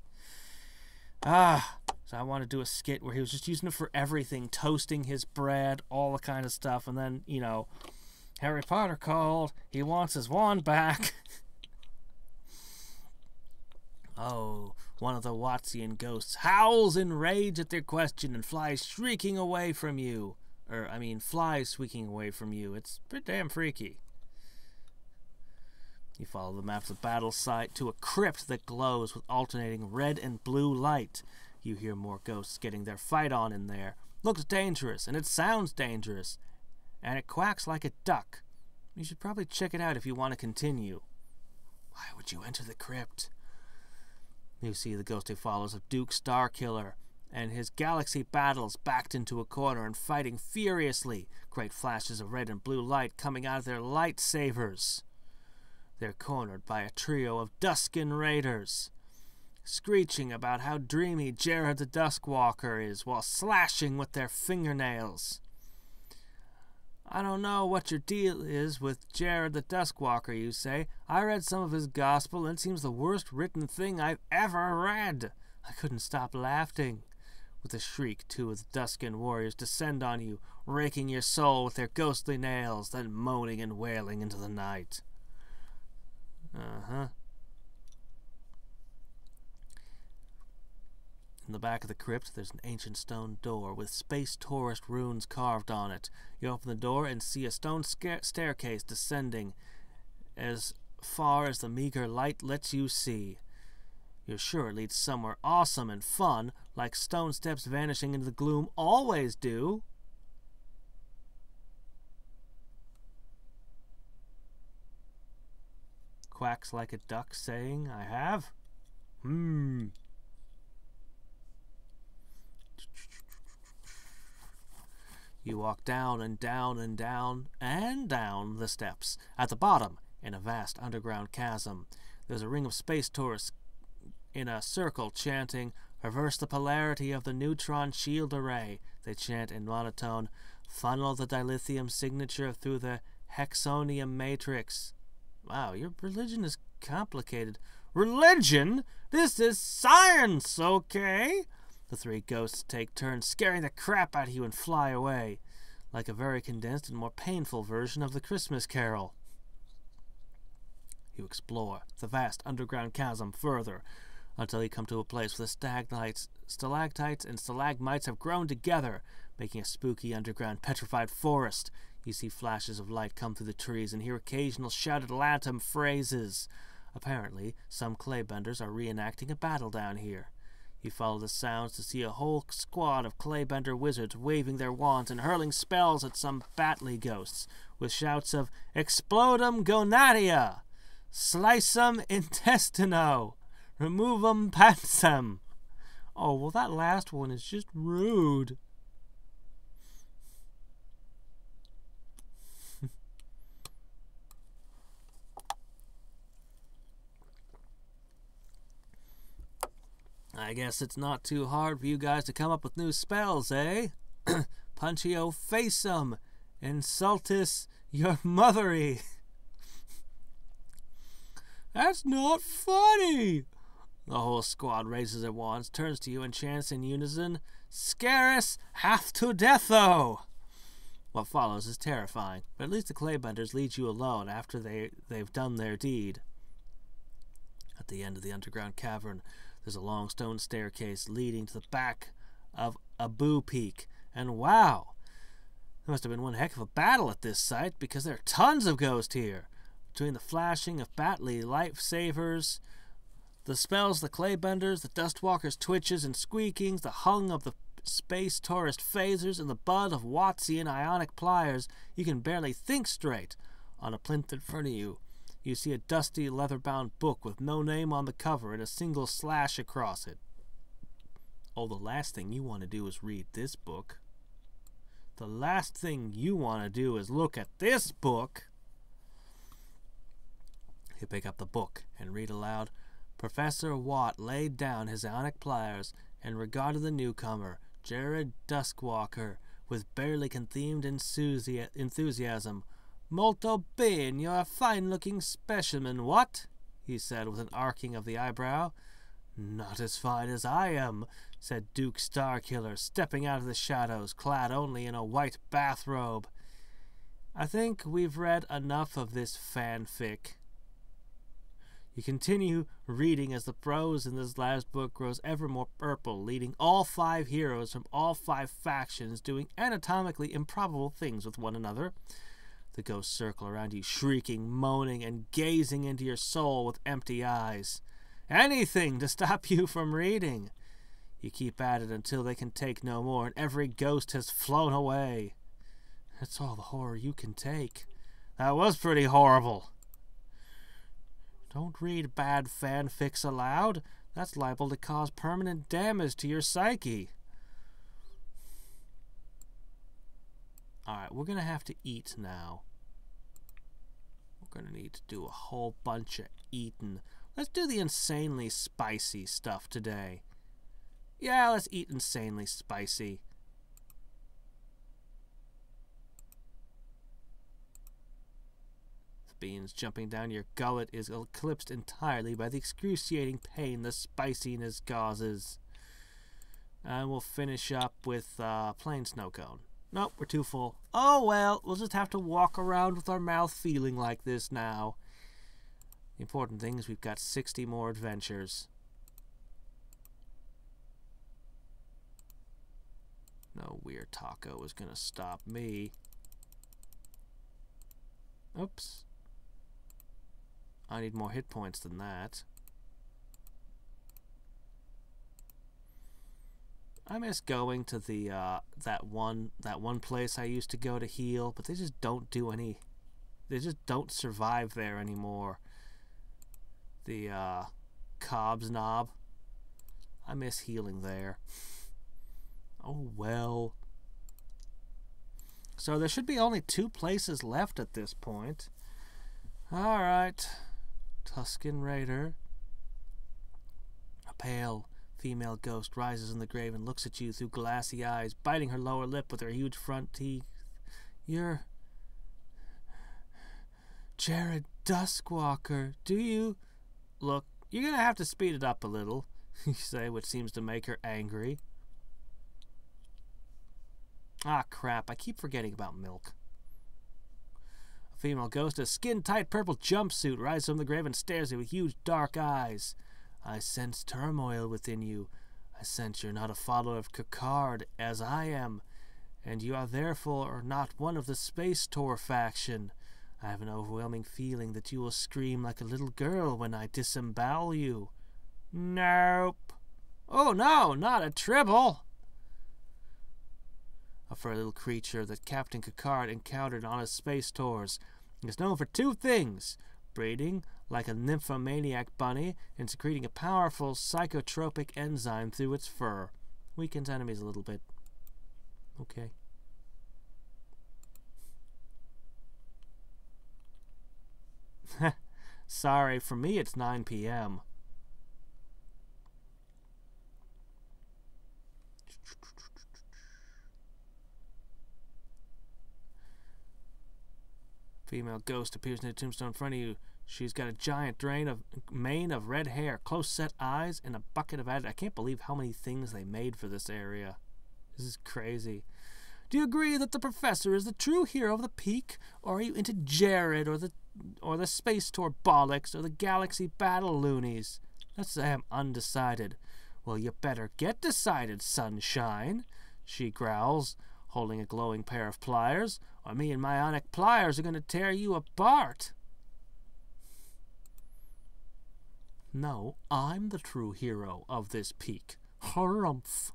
So I want to do a skit where he was just using it for everything, toasting his bread, all the kind of stuff. And then, you know, Harry Potter called. He wants his wand back. Oh, one of the Wattsian ghosts howls in rage at their question and flies shrieking away from you. Flies squeaking away from you. It's pretty damn freaky. You follow them after the battle site to a crypt that glows with alternating red and blue light. You hear more ghosts getting their fight on in there. Looks dangerous, and it sounds dangerous. And it quacks like a duck. You should probably check it out if you want to continue. Why would you enter the crypt? You see the ghostly followers of Duke Starkiller and his galaxy battles backed into a corner and fighting furiously. Great flashes of red and blue light coming out of their lightsabers. They're cornered by a trio of Duskin Raiders, screeching about how dreamy Jared the Duskwalker is while slashing with their fingernails. I don't know what your deal is with Jared the Duskwalker, you say. I read some of his gospel, and it seems the worst written thing I've ever read. I couldn't stop laughing. With a shriek, two of the Duskin warriors descend on you, raking your soul with their ghostly nails, then moaning and wailing into the night. In the back of the crypt, there's an ancient stone door with space tourist runes carved on it. You open the door and see a stone staircase descending as far as the meager light lets you see. You're sure it leads somewhere awesome and fun, like stone steps vanishing into the gloom always do. Quacks like a duck saying, I have? You walk down and down and down and down the steps. At the bottom, in a vast underground chasm, there's a ring of space tourists in a circle chanting, reverse the polarity of the neutron shield array. They chant in monotone, funnel the dilithium signature through the hexonium matrix. Wow, your religion is complicated. Religion? This is science, okay? The three ghosts take turns scaring the crap out of you and fly away, like a very condensed and more painful version of the Christmas Carol. You explore the vast underground chasm further, until you come to a place where the stalactites and stalagmites have grown together, making a spooky underground petrified forest. You see flashes of light come through the trees and hear occasional shouted Latin phrases. Apparently, some claybenders are reenacting a battle down here. You follow the sounds to see a whole squad of claybender wizards waving their wands and hurling spells at some Batley ghosts, with shouts of Explodum Gonadia! Sliceum Intestino! Removum Pansem! Oh, well, that last one is just rude. I guess it's not too hard for you guys to come up with new spells, eh? Punchio Faceum, Insultus Your Mothery. That's not funny! The whole squad raises their wands, turns to you, and chants in unison, Scarus half to deatho! What follows is terrifying, but at least the claybenders lead you alone after they've done their deed. At the end of the underground cavern, there's a long stone staircase leading to the back of Abu Peak. And wow! There must have been one heck of a battle at this site, because there are tons of ghosts here. Between the flashing of Batley lifesavers, the spells, the claybenders, the dustwalkers' twitches and squeakings, the hung of the space tourist phasers, and the bud of Wattsian ionic pliers, you can barely think straight. On a plinth in front of you, you see a dusty leather-bound book with no name on the cover and a single slash across it. Oh, the last thing you want to do is read this book. The last thing you want to do is look at this book. You pick up the book and read aloud. Professor Watt laid down his ionic pliers and regarded the newcomer, Jared Duskwalker, with barely contained enthusiasm. "Molto bene, you're a fine-looking specimen, what?" he said with an arcing of the eyebrow. "Not as fine as I am," said Duke Starkiller, stepping out of the shadows, clad only in a white bathrobe. "I think we've read enough of this fanfic." You continue reading as the prose in this last book grows ever more purple, leading all 5 heroes from all 5 factions doing anatomically improbable things with one another. The ghosts circle around you, shrieking, moaning, and gazing into your soul with empty eyes. Anything to stop you from reading. You keep at it until they can take no more, and every ghost has flown away. That's all the horror you can take. That was pretty horrible. Don't read bad fanfics aloud. That's liable to cause permanent damage to your psyche. Alright, we're going to have to eat now. We're going to need to do a whole bunch of eating. Let's do the insanely spicy stuff today. Yeah, let's eat insanely spicy. The beans jumping down your gullet is eclipsed entirely by the excruciating pain the spiciness causes. And we'll finish up with plain snow cone. Nope, we're too full. Oh well, we'll just have to walk around with our mouth feeling like this now. The important thing is we've got 60 more adventures. No weird taco is gonna stop me. Oops. I need more hit points than that. I miss going to the that one place I used to go to heal, but they just don't do any. They just don't survive there anymore. The Cobb's Knob. I miss healing there. Oh well. So there should be only 2 places left at this point. Alright. Tuscan Raider. A pale female ghost rises in the grave and looks at you through glassy eyes, biting her lower lip with her huge front teeth. "You're Jared Duskwalker, do you?" "Look, you're gonna have to speed it up a little," you say, which seems to make her angry. Ah, crap, I keep forgetting about milk. A female ghost in a skin-tight purple jumpsuit rises from the grave and stares at you with huge dark eyes. "I sense turmoil within you. I sense you're not a follower of Kakard, as I am, and you are therefore not one of the Space Tour faction. I have an overwhelming feeling that you will scream like a little girl when I disembowel you." "Nope." "Oh no, not a tribble." A furry little creature that Captain Kakard encountered on his space tours is known for 2 things: breeding like a nymphomaniac bunny and secreting a powerful psychotropic enzyme through its fur. Weakens enemies a little bit. Okay. Sorry, for me it's 9 p.m. Female ghost appears near the tombstone in front of you. She's got a giant mane of red hair, close-set eyes, and a bucket of acid. I can't believe how many things they made for this area. This is crazy. "Do you agree that the professor is the true hero of the peak, or are you into Jared or the Space Tour bollocks or the Galaxy Battle loonies?" "Let's say I'm undecided." "Well, you better get decided, sunshine," she growls, holding a glowing pair of pliers, "or me and my ionic pliers are going to tear you apart." "No, I'm the true hero of this peak. Harumph.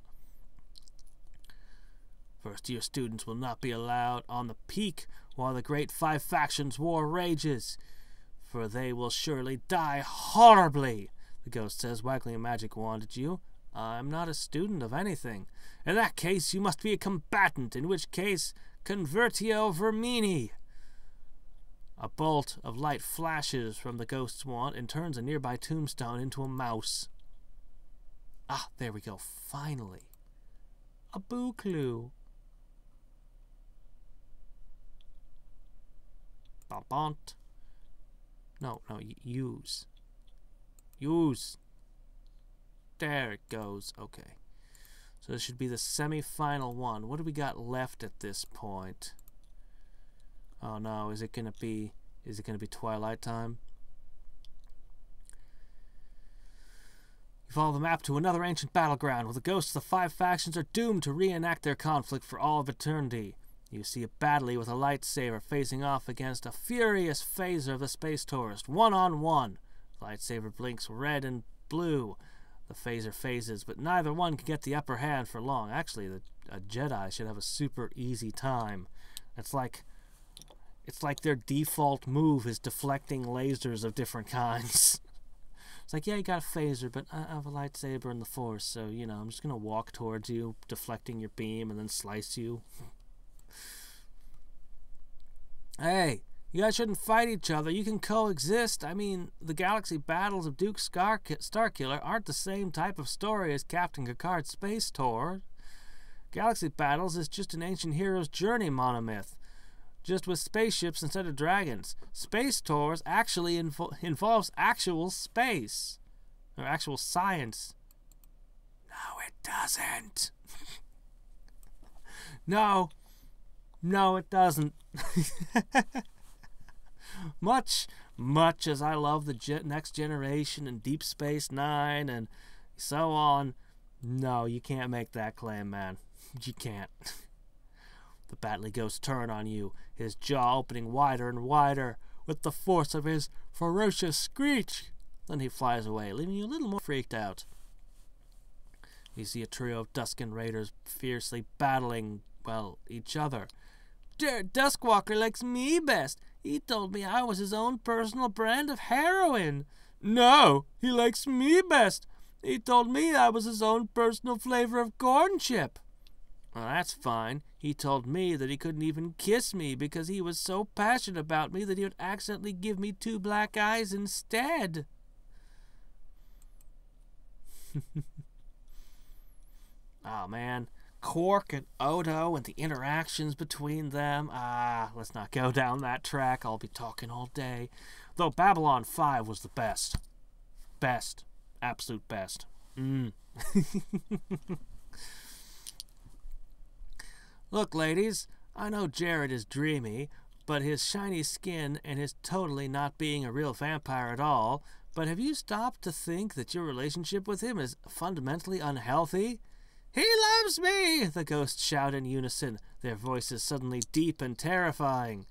First-year students will not be allowed on the peak while the Great 5 Factions War rages, for they will surely die horribly," the ghost says, waggling a magic wand at you. "I'm not a student of anything." "In that case, you must be a combatant, in which case, convertio vermini." A bolt of light flashes from the ghost's wand and turns a nearby tombstone into a mouse. Ah, there we go. Finally. A boo clue. Bont. No, use. Use. There it goes. Okay. So this should be the semi-final one. What do we got left at this point? Oh no, is it gonna be twilight time? You follow the map to another ancient battleground where the ghosts of the 5 factions are doomed to reenact their conflict for all of eternity. You see a battler with a lightsaber facing off against a furious phaser of the space tourist, 1-on-1. The lightsaber blinks red and blue. The phaser phases, but neither one can get the upper hand for long. Actually, a Jedi should have a super easy time. It's like their default move is deflecting lasers of different kinds. It's like, yeah, you got a phaser, but I have a lightsaber and the Force, so, you know, I'm just going to walk towards you, deflecting your beam, and then slice you. Hey, you guys shouldn't fight each other. You can coexist. I mean, the galaxy battles of Duke Starkiller aren't the same type of story as Captain Picard's space tour. Galaxy battles is just an ancient hero's journey monomyth, just with spaceships instead of dragons. Space tours actually involves actual space, or actual science. No, it doesn't. No, it doesn't. Much as I love the Next Generation and Deep Space Nine and so on, no, you can't make that claim, man. You can't. The Batley Ghost turns on you, his jaw opening wider and wider with the force of his ferocious screech. Then he flies away, leaving you a little more freaked out. You see a trio of Duskin Raiders fiercely battling, well, each other. Duskwalker likes me best. He told me I was his own personal brand of heroin. No, he likes me best. He told me I was his own personal flavor of corn chip. Well, that's fine. He told me that he couldn't even kiss me because he was so passionate about me that he would accidentally give me 2 black eyes instead. Oh, man. Quark and Odo and the interactions between them. Let's not go down that track. I'll be talking all day. Though Babylon 5 was the best. Best. Absolute best. Look, ladies, I know Jared is dreamy, but his shiny skin and his totally not being a real vampire at all, but have you stopped to think that your relationship with him is fundamentally unhealthy? He loves me! The ghosts shout in unison, their voices suddenly deep and terrifying,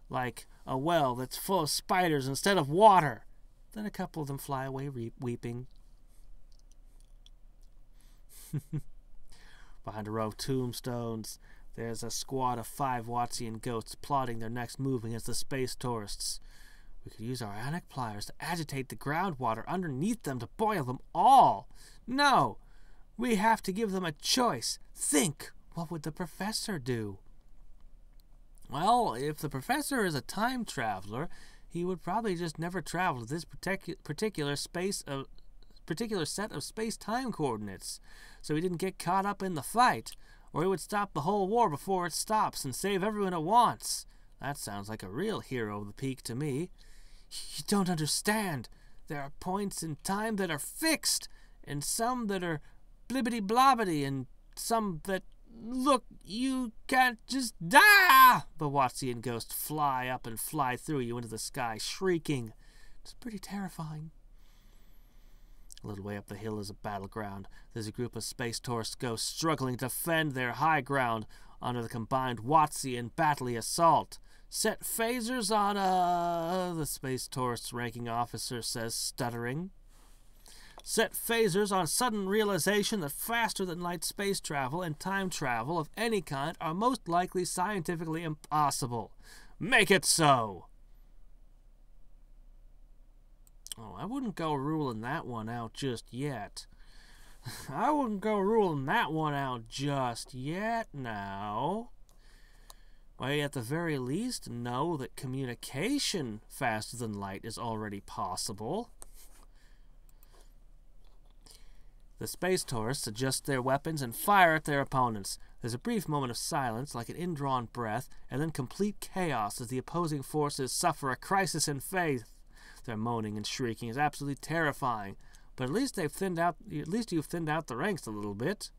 like a well that's full of spiders instead of water. Then a couple of them fly away weeping. Behind a row of tombstones, there's a squad of 5 Wattsian ghosts plotting their next move against the space tourists. We could use our ionic pliers to agitate the groundwater underneath them to boil them all. No! We have to give them a choice. Think, what would the professor do? Well, if the professor is a time traveler, he would probably just never travel to this particular set of space-time coordinates, so he didn't get caught up in the fight, or he would stop the whole war before it stops and save everyone at once. That sounds like a real hero of the peak to me. You don't understand. There are points in time that are fixed, and some that are blibbity-blobbity, and some that, look, you can't just die! The Wattsian ghosts fly up and fly through you into the sky, shrieking. It's pretty terrifying. A little way up the hill is a battleground. There's a group of space tourist ghosts struggling to defend their high ground under the combined Wattsian Batley assault. Set phasers on, the space tourist's ranking officer says, stuttering. Set phasers on sudden realization that faster-than-light space travel and time travel of any kind are most likely scientifically impossible. Make it so! Oh, I wouldn't go ruling that one out just yet. I wouldn't go ruling that one out just yet now. We at the very least know that communication faster than light is already possible. The space tourists adjust their weapons and fire at their opponents. There's a brief moment of silence, like an indrawn breath, and then complete chaos as the opposing forces suffer a crisis in faith. Their moaning and shrieking is absolutely terrifying, but at least you've thinned out the ranks a little bit.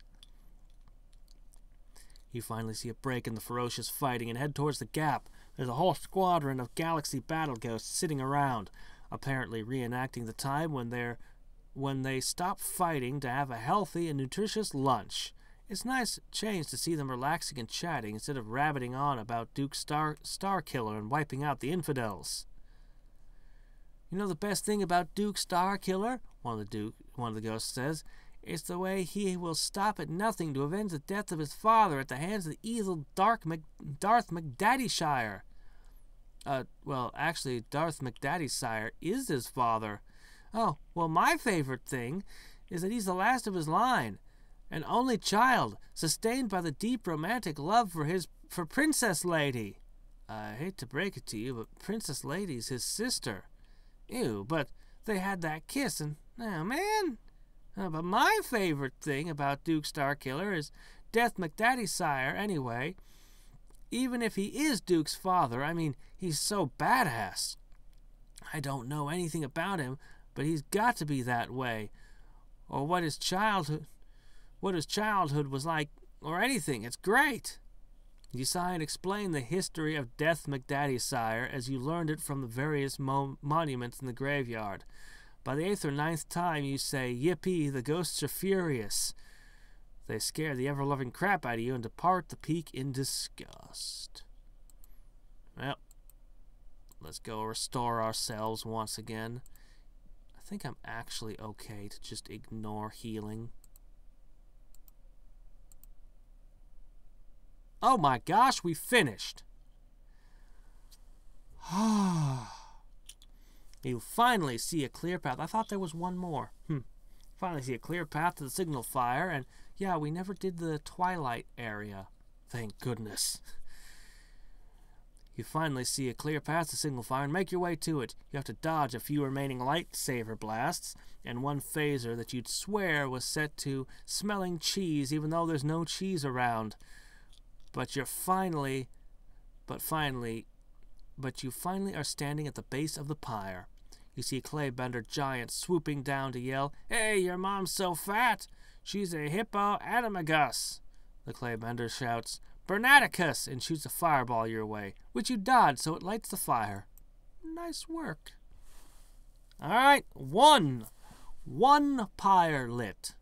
You finally see a break in the ferocious fighting and head towards the gap. There's a whole squadron of galaxy battle ghosts sitting around, apparently reenacting the time when they stopped fighting to have a healthy and nutritious lunch. It's nice change to see them relaxing and chatting instead of rabbiting on about Duke Starkiller and wiping out the infidels. You know the best thing about Duke Starkiller? One of the ghosts says. It's the way he will stop at nothing to avenge the death of his father at the hands of the evil Darth McDaddyshire. Well, actually, Darth McDaddyshire is his father. Oh, well, my favorite thing is that he's the last of his line, an only child, sustained by the deep romantic love for Princess Lady. I hate to break it to you, but Princess Lady's his sister. Ew, but they had that kiss, and, oh, man. But my favorite thing about Duke Starkiller is Death McDaddyshire, anyway. Even if he is Duke's father, I mean, he's so badass. I don't know anything about him, but he's got to be that way. Or what his childhood was like, or anything. It's great. You sigh and explain the history of Death McDaddyshire as you learned it from the various monuments in the graveyard. By the 8th or 9th time you say, "Yippee, the ghosts are furious." They scare the ever-loving crap out of you and depart the peak in disgust. Well, let's go restore ourselves once again. I think I'm actually okay to just ignore healing. Oh my gosh, we finished! You finally see a clear path. I thought there was one more. Finally see a clear path to the signal fire, and yeah, we never did the Twilight area. Thank goodness. You finally see a clear path to the signal fire and make your way to it. You have to dodge a few remaining lightsaber blasts, and one phaser that you'd swear was set to smelling cheese, even though there's no cheese around. But you finally are standing at the base of the pyre. You see a claybender giant swooping down to yell, "Hey, your mom's so fat! She's a hippo animagus!" The claybender shouts, "Bernaticus!" and shoots a fireball your way, which you dodge so it lights the fire. Nice work. Alright, one pyre lit.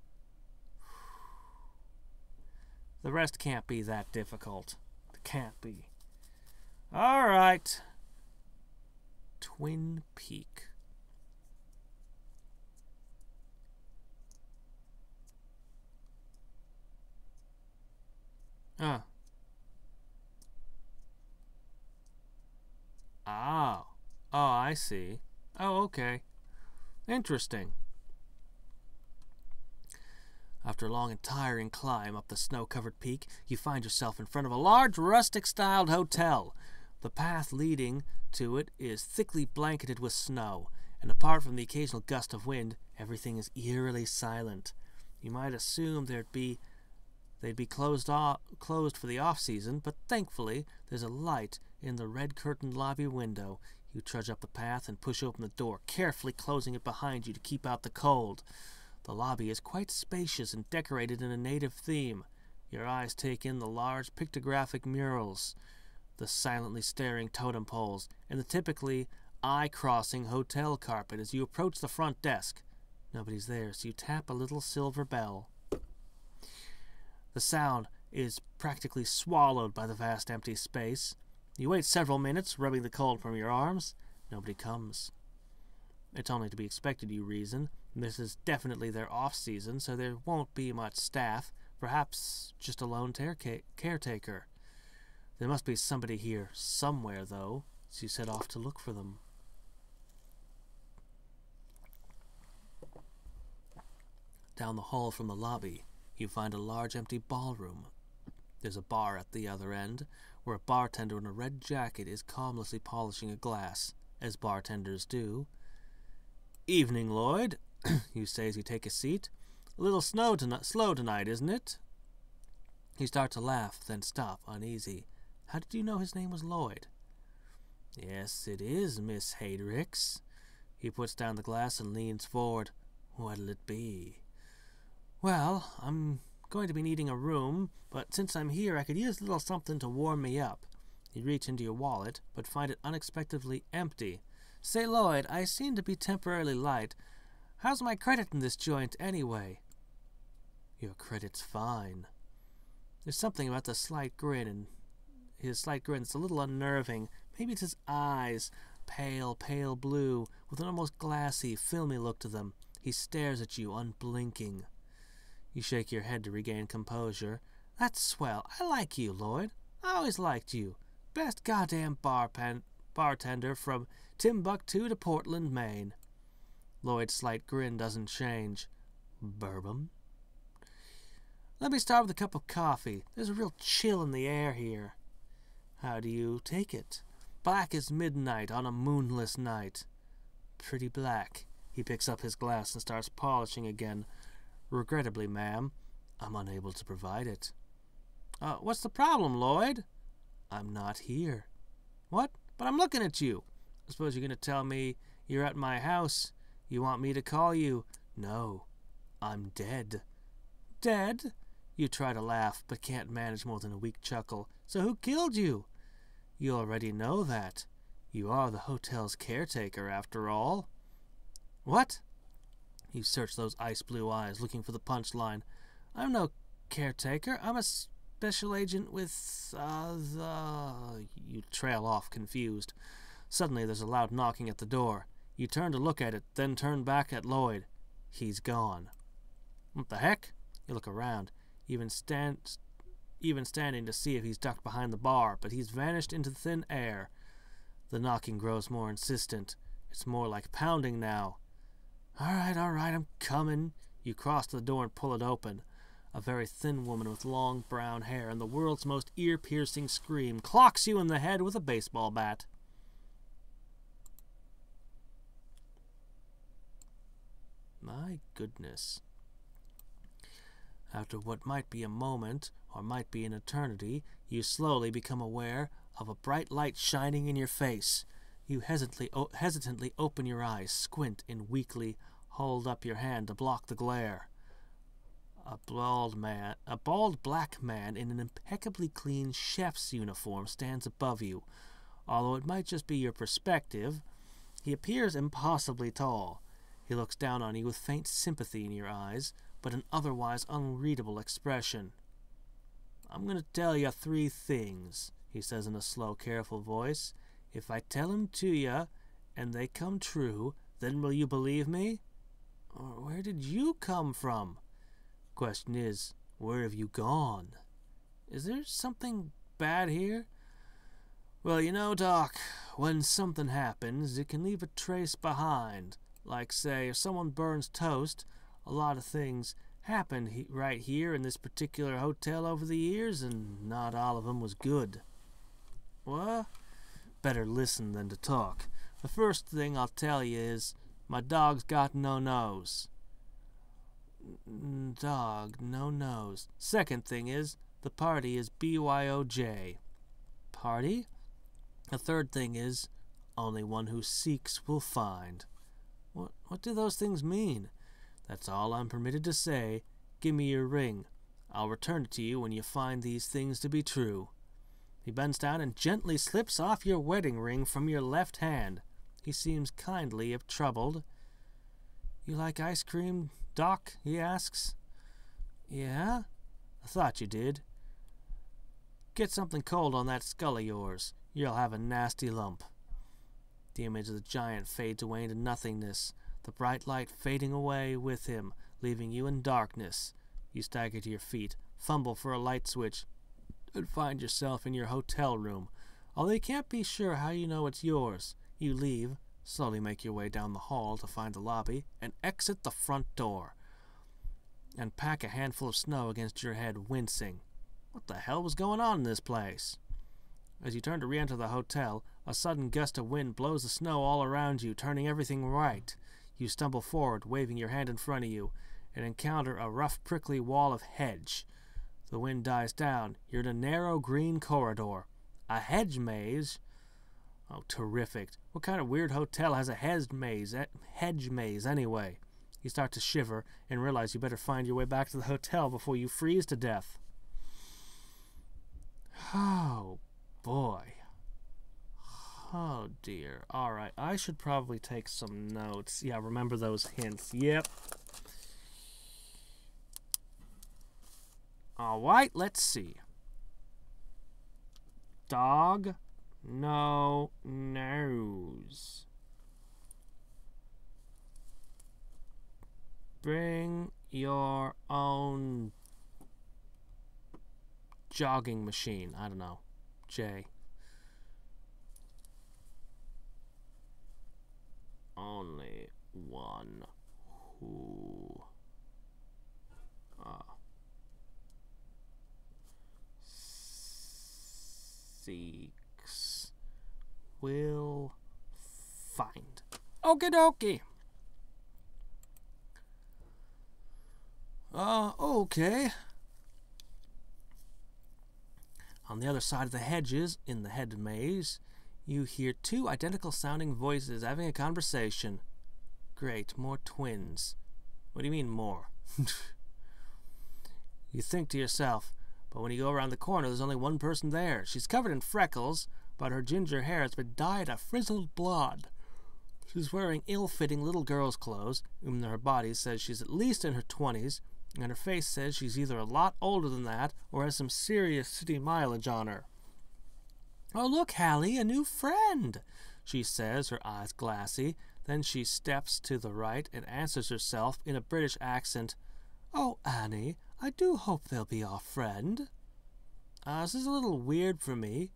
The rest can't be that difficult. It can't be. Alright. Twin Peak. Oh, I see. Oh, okay. Interesting. After a long and tiring climb up the snow-covered peak, you find yourself in front of a large, rustic-styled hotel. The path leading to it is thickly blanketed with snow, and apart from the occasional gust of wind, everything is eerily silent. You might assume they'd be closed for the off-season, but thankfully there's a light in the red-curtained lobby window. You trudge up the path and push open the door, carefully closing it behind you to keep out the cold. The lobby is quite spacious and decorated in a native theme. Your eyes take in the large pictographic murals, the silently staring totem poles, and the typically eye-crossing hotel carpet as you approach the front desk. Nobody's there, so you tap a little silver bell. The sound is practically swallowed by the vast empty space. You wait several minutes, rubbing the cold from your arms. Nobody comes. It's only to be expected, you reason. This is definitely their off-season, so there won't be much staff. Perhaps just a lone caretaker. There must be somebody here somewhere, though, so you set off to look for them. Down the hall from the lobby, you find a large empty ballroom. There's a bar at the other end, where a bartender in a red jacket is calmlessly polishing a glass, as bartenders do. "Evening, Lloyd," you say as you take a seat. A little slow tonight, isn't it? You start to laugh, then stop, uneasy. How did you know his name was Lloyd? Yes, it is, Miss Hadriex. He puts down the glass and leans forward. What'll it be? Well, I'm going to be needing a room, but since I'm here, I could use a little something to warm me up. You reach into your wallet, but find it unexpectedly empty. Say, Lloyd, I seem to be temporarily light. How's my credit in this joint, anyway? Your credit's fine. There's something about the slight grin, and his slight grin that's a little unnerving. Maybe it's his eyes, pale blue, with an almost glassy, filmy look to them. He stares at you, unblinking. You shake your head to regain composure. That's swell. I like you, Lloyd. I always liked you. Best goddamn bartender from Timbuktu to Portland, Maine. Lloyd's slight grin doesn't change. Bourbon? Let me start with a cup of coffee. There's a real chill in the air here. How do you take it? Black as midnight on a moonless night. Pretty black. He picks up his glass and starts polishing again. Regrettably, ma'am, I'm unable to provide it. What's the problem, Lloyd? I'm not here. What? But I'm looking at you. I suppose you're going to tell me you're at my house. You want me to call you? No, I'm dead. Dead? You try to laugh, but can't manage more than a weak chuckle. So who killed you? You already know that. You are the hotel's caretaker, after all. What? You search those ice-blue eyes, looking for the punchline. I'm no caretaker. I'm a special agent with, You trail off, confused. Suddenly there's a loud knocking at the door. You turn to look at it, then turn back at Lloyd. He's gone. What the heck? You look around, even standing to see if he's ducked behind the bar, but he's vanished into thin air. The knocking grows more insistent. It's more like pounding now. All right, I'm coming. You cross to the door and pull it open. A very thin woman with long brown hair and the world's most ear-piercing scream clocks you in the head with a baseball bat. My goodness. After what might be a moment, or might be an eternity, you slowly become aware of a bright light shining in your face. You hesitantly open your eyes, squint, and weakly hold up your hand to block the glare. A bald black man in an impeccably clean chef's uniform stands above you. Although it might just be your perspective, he appears impossibly tall. He looks down on you with faint sympathy in your eyes, but an otherwise unreadable expression. I'm going to tell you 3 things, he says in a slow, careful voice. If I tell 'em to you, and they come true, then will you believe me? Or where did you come from? Question is, where have you gone? Is there something bad here? Well, you know, Doc, when something happens, it can leave a trace behind. Like, say, if someone burns toast, a lot of things happened right here in this particular hotel over the years, and not all of them was good. What? Better listen than to talk. The first thing I'll tell you is, my dog's got no nose. Dog, no nose. Second thing is, the party is BYOJ. Party? The third thing is, only one who seeks will find. What do those things mean? That's all I'm permitted to say. Give me your ring. I'll return it to you when you find these things to be true. He bends down and gently slips off your wedding ring from your left hand. He seems kindly if troubled. You like ice cream, Doc? He asks. Yeah? I thought you did. Get something cold on that skull of yours. You'll have a nasty lump. The image of the giant fades away into nothingness, the bright light fading away with him, leaving you in darkness. You stagger to your feet, fumble for a light switch, and find yourself in your hotel room. Although you can't be sure how you know it's yours, you leave, slowly make your way down the hall to find the lobby, and exit the front door, and pack a handful of snow against your head, wincing. What the hell was going on in this place? As you turn to re-enter the hotel, a sudden gust of wind blows the snow all around you, turning everything white. You stumble forward, waving your hand in front of you. and encounter a rough, prickly wall of hedge. The wind dies down. You're in a narrow green corridor. A hedge maze? Oh, terrific. What kind of weird hotel has a hedge maze anyway? You start to shiver and realize you better find your way back to the hotel before you freeze to death. Oh, boy. Oh, dear. All right, I should probably take some notes. Yeah, remember those hints. Yep. All right, let's see. Dog, no nose. Bring your own jogging machine. I don't know. J. Only one who seeks will find. Okie dokie. Okay. On the other side of the hedges, in the hedge maze, you hear two identical-sounding voices having a conversation. Great, more twins. What do you mean, more? You think to yourself, but when you go around the corner, there's only one person there. She's covered in freckles, but her ginger hair has been dyed a frizzled blonde. She's wearing ill-fitting little girl's clothes, even though her body says she's at least in her 20s, and her face says she's either a lot older than that or has some serious city mileage on her. Oh, look, Hallie, a new friend, she says, her eyes glassy. Then she steps to the right and answers herself in a British accent. Oh, Annie, I do hope they'll be our friend. This is a little weird for me.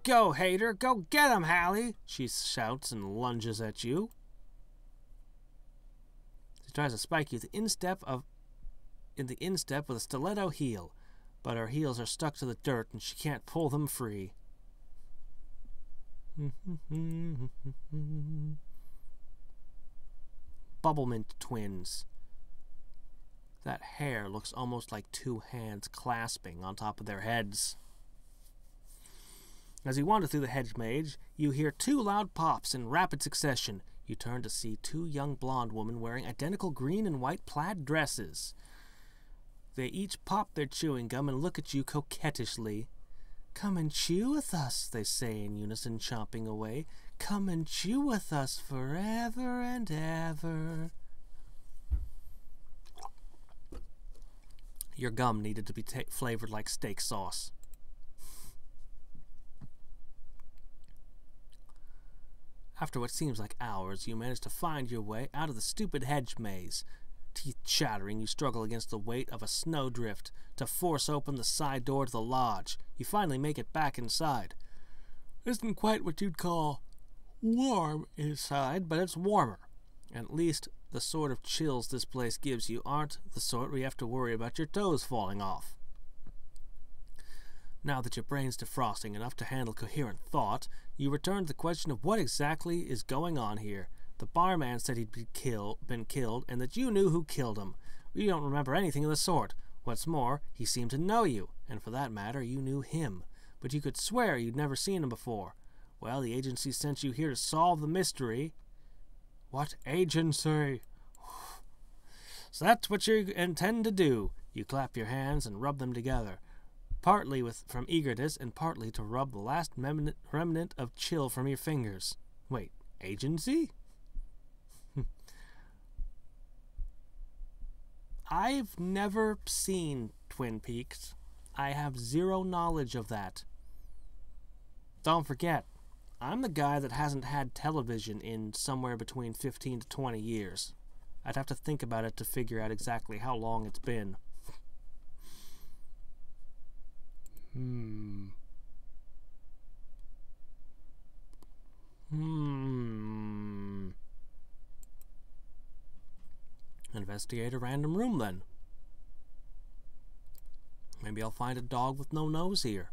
Go, hater, go get 'em, Hallie, she shouts and lunges at you. She tries to spike you in the instep with a stiletto heel, but her heels are stuck to the dirt and she can't pull them free. Bubblemint twins. That hair looks almost like two hands clasping on top of their heads. As you wander through the hedge maze, you hear two loud pops in rapid succession. You turn to see two young blonde women wearing identical green and white plaid dresses. They each pop their chewing gum and look at you coquettishly. Come and chew with us, they say in unison, chomping away. Come and chew with us forever and ever. Your gum needed to be flavored like steak sauce. After what seems like hours, you manage to find your way out of the stupid hedge maze. Teeth chattering, you struggle against the weight of a snowdrift to force open the side door to the lodge. You finally make it back inside. It isn't quite what you'd call warm inside, but it's warmer. At least the sort of chills this place gives you aren't the sort where you have to worry about your toes falling off. Now that your brain's defrosting enough to handle coherent thought, you return to the question of what exactly is going on here. The barman said he'd been killed, and that you knew who killed him. You don't remember anything of the sort. What's more, he seemed to know you, and for that matter, you knew him. But you could swear you'd never seen him before. Well, the agency sent you here to solve the mystery. What agency? So that's what you intend to do. You clap your hands and rub them together, partly from eagerness and partly to rub the last remnant of chill from your fingers. Wait, agency? I've never seen Twin Peaks. I have zero knowledge of that. Don't forget, I'm the guy that hasn't had television in somewhere between 15 to 20 years. I'd have to think about it to figure out exactly how long it's been. Investigate a random room, then. Maybe I'll find a dog with no nose here.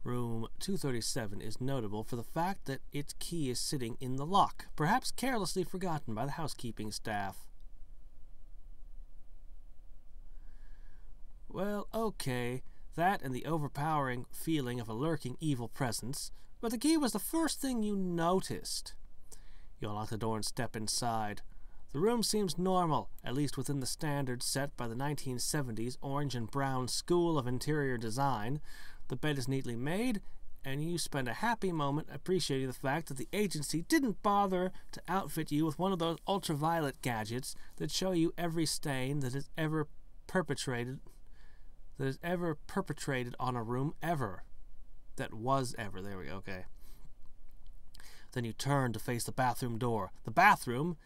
Room 237 is notable for the fact that its key is sitting in the lock, perhaps carelessly forgotten by the housekeeping staff. Well, okay, that and the overpowering feeling of a lurking evil presence, but the key was the first thing you noticed. You unlock the door and step inside. The room seems normal, at least within the standards set by the 1970s orange and brown school of interior design. The bed is neatly made, and you spend a happy moment appreciating the fact that the agency didn't bother to outfit you with one of those ultraviolet gadgets that show you every stain that is ever perpetrated on a room ever. That was ever. There we go. Okay. Then you turn to face the bathroom door. The bathroom,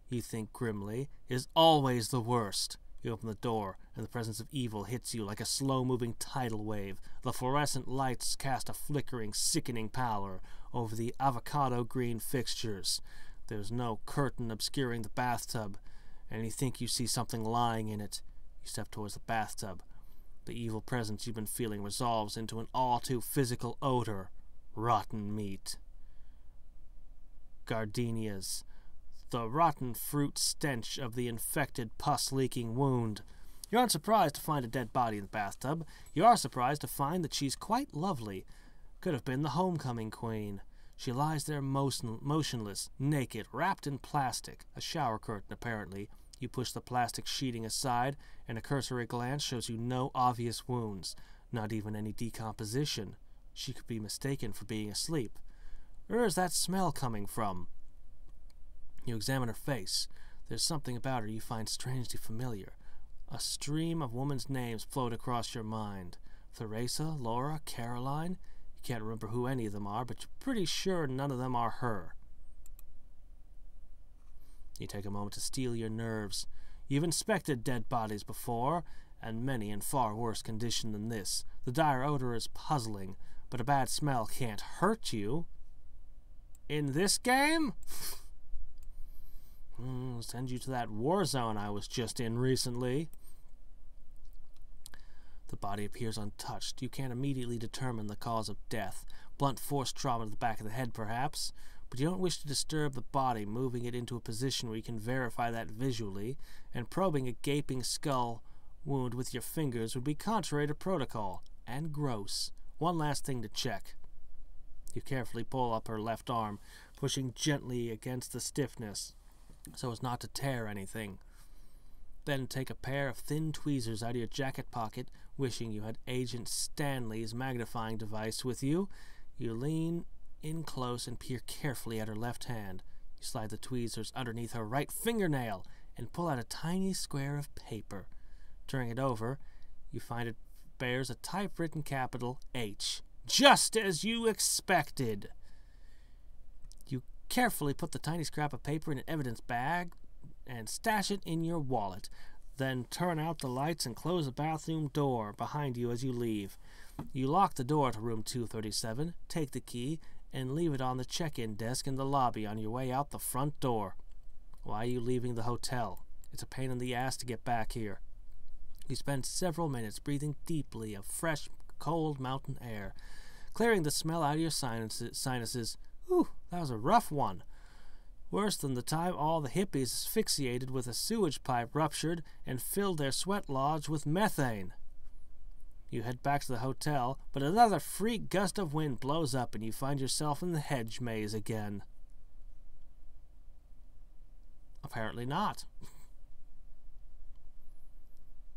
you think grimly, is always the worst. You open the door, and the presence of evil hits you like a slow-moving tidal wave. The fluorescent lights cast a flickering, sickening pallor over the avocado-green fixtures. There's no curtain obscuring the bathtub, and you think you see something lying in it. You step towards the bathtub. The evil presence you've been feeling resolves into an all-too-physical odor. Rotten meat. Gardenias. The rotten fruit stench of the infected, pus-leaking wound. You aren't surprised to find a dead body in the bathtub. You are surprised to find that she's quite lovely. Could have been the homecoming queen. She lies there motionless, naked, wrapped in plastic. A shower curtain, apparently. You push the plastic sheeting aside, and a cursory glance shows you no obvious wounds, not even any decomposition. She could be mistaken for being asleep. Where is that smell coming from? You examine her face. There's something about her you find strangely familiar. A stream of women's names float across your mind. Theresa, Laura, Caroline. You can't remember who any of them are, but you're pretty sure none of them are her. You take a moment to steel your nerves. You've inspected dead bodies before, and many in far worse condition than this. The dire odor is puzzling, but a bad smell can't hurt you. In this game? Send you to that war zone I was just in recently. The body appears untouched. You can't immediately determine the cause of death. Blunt force trauma to the back of the head, perhaps. But you don't wish to disturb the body, moving it into a position where you can verify that visually, and probing a gaping skull wound with your fingers would be contrary to protocol, and gross. One last thing to check. You carefully pull up her left arm, pushing gently against the stiffness, so as not to tear anything. Then take a pair of thin tweezers out of your jacket pocket, wishing you had Agent Stanley's magnifying device with you. You lean in close and peer carefully at her left hand. You slide the tweezers underneath her right fingernail and pull out a tiny square of paper. Turning it over, you find it bears a typewritten capital H. Just as you expected! You carefully put the tiny scrap of paper in an evidence bag and stash it in your wallet. Then turn out the lights and close the bathroom door behind you as you leave. You lock the door to room 237, take the key, and leave it on the check-in desk in the lobby on your way out the front door. Why are you leaving the hotel? It's a pain in the ass to get back here. You spend several minutes breathing deeply of fresh, cold mountain air, clearing the smell out of your sinuses. Whew, that was a rough one. Worse than the time all the hippies asphyxiated with a sewage pipe ruptured and filled their sweat lodge with methane. You head back to the hotel, but another freak gust of wind blows up and you find yourself in the hedge maze again. Apparently not.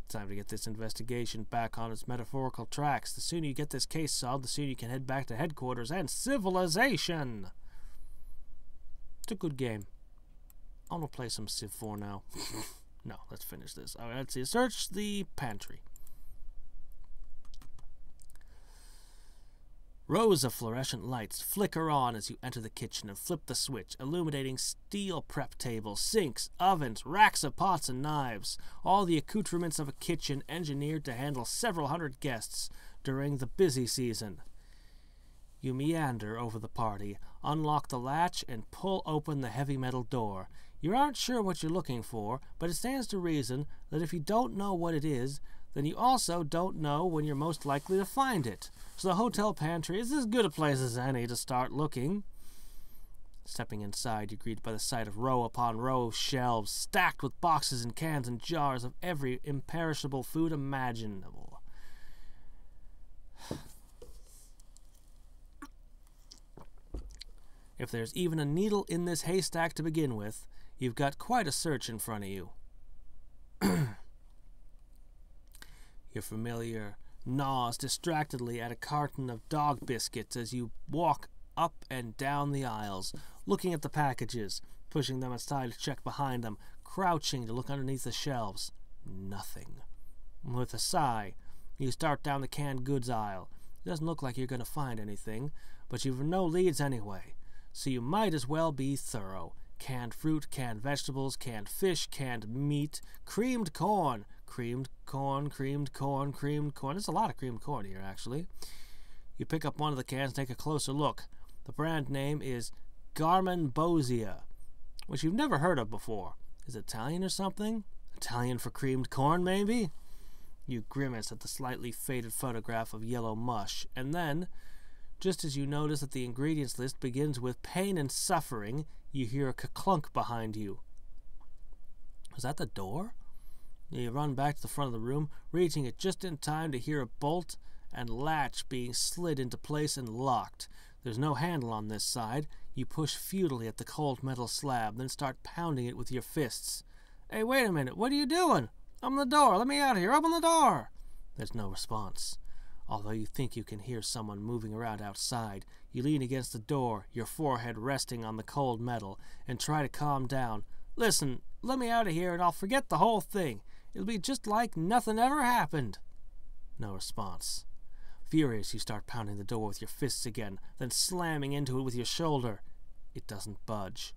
Time to get this investigation back on its metaphorical tracks. The sooner you get this case solved, the sooner you can head back to headquarters and civilization. It's a good game. I'm gonna play some Civ 4 now. No, let's finish this. All right, let's see. Search the pantry. Rows of fluorescent lights flicker on as you enter the kitchen and flip the switch, illuminating steel prep tables, sinks, ovens, racks of pots and knives, all the accoutrements of a kitchen engineered to handle several hundred guests during the busy season. You meander over the party, unlock the latch, and pull open the heavy metal door. You aren't sure what you're looking for, but it stands to reason that if you don't know what it is, then you also don't know when you're most likely to find it. So the hotel pantry is as good a place as any to start looking. Stepping inside, you're greeted by the sight of row upon row of shelves stacked with boxes and cans and jars of every imperishable food imaginable. If there's even a needle in this haystack to begin with, you've got quite a search in front of you. Your familiar gnaws distractedly at a carton of dog biscuits as you walk up and down the aisles, looking at the packages, pushing them aside to check behind them, crouching to look underneath the shelves. Nothing. With a sigh, you start down the canned goods aisle. It doesn't look like you're going to find anything, but you've no leads anyway, so you might as well be thorough. Canned fruit, canned vegetables, canned fish, canned meat, creamed corn. Creamed corn. There's a lot of creamed corn here, actually. You pick up one of the cans and take a closer look. The brand name is Garmonbozia, which you've never heard of before. Is it Italian or something? Italian for creamed corn, maybe? You grimace at the slightly faded photograph of yellow mush, and then, just as you notice that the ingredients list begins with pain and suffering, you hear a ka-clunk behind you. Was that the door? You run back to the front of the room, reaching it just in time to hear a bolt and latch being slid into place and locked. There's no handle on this side. You push futilely at the cold metal slab, then start pounding it with your fists. Hey, wait a minute. What are you doing? Open the door. Let me out of here. Open the door. There's no response. Although you think you can hear someone moving around outside, you lean against the door, your forehead resting on the cold metal, and try to calm down. Listen, let me out of here and I'll forget the whole thing. It'll be just like nothing ever happened. No response. Furious, you start pounding the door with your fists again, then slamming into it with your shoulder. It doesn't budge.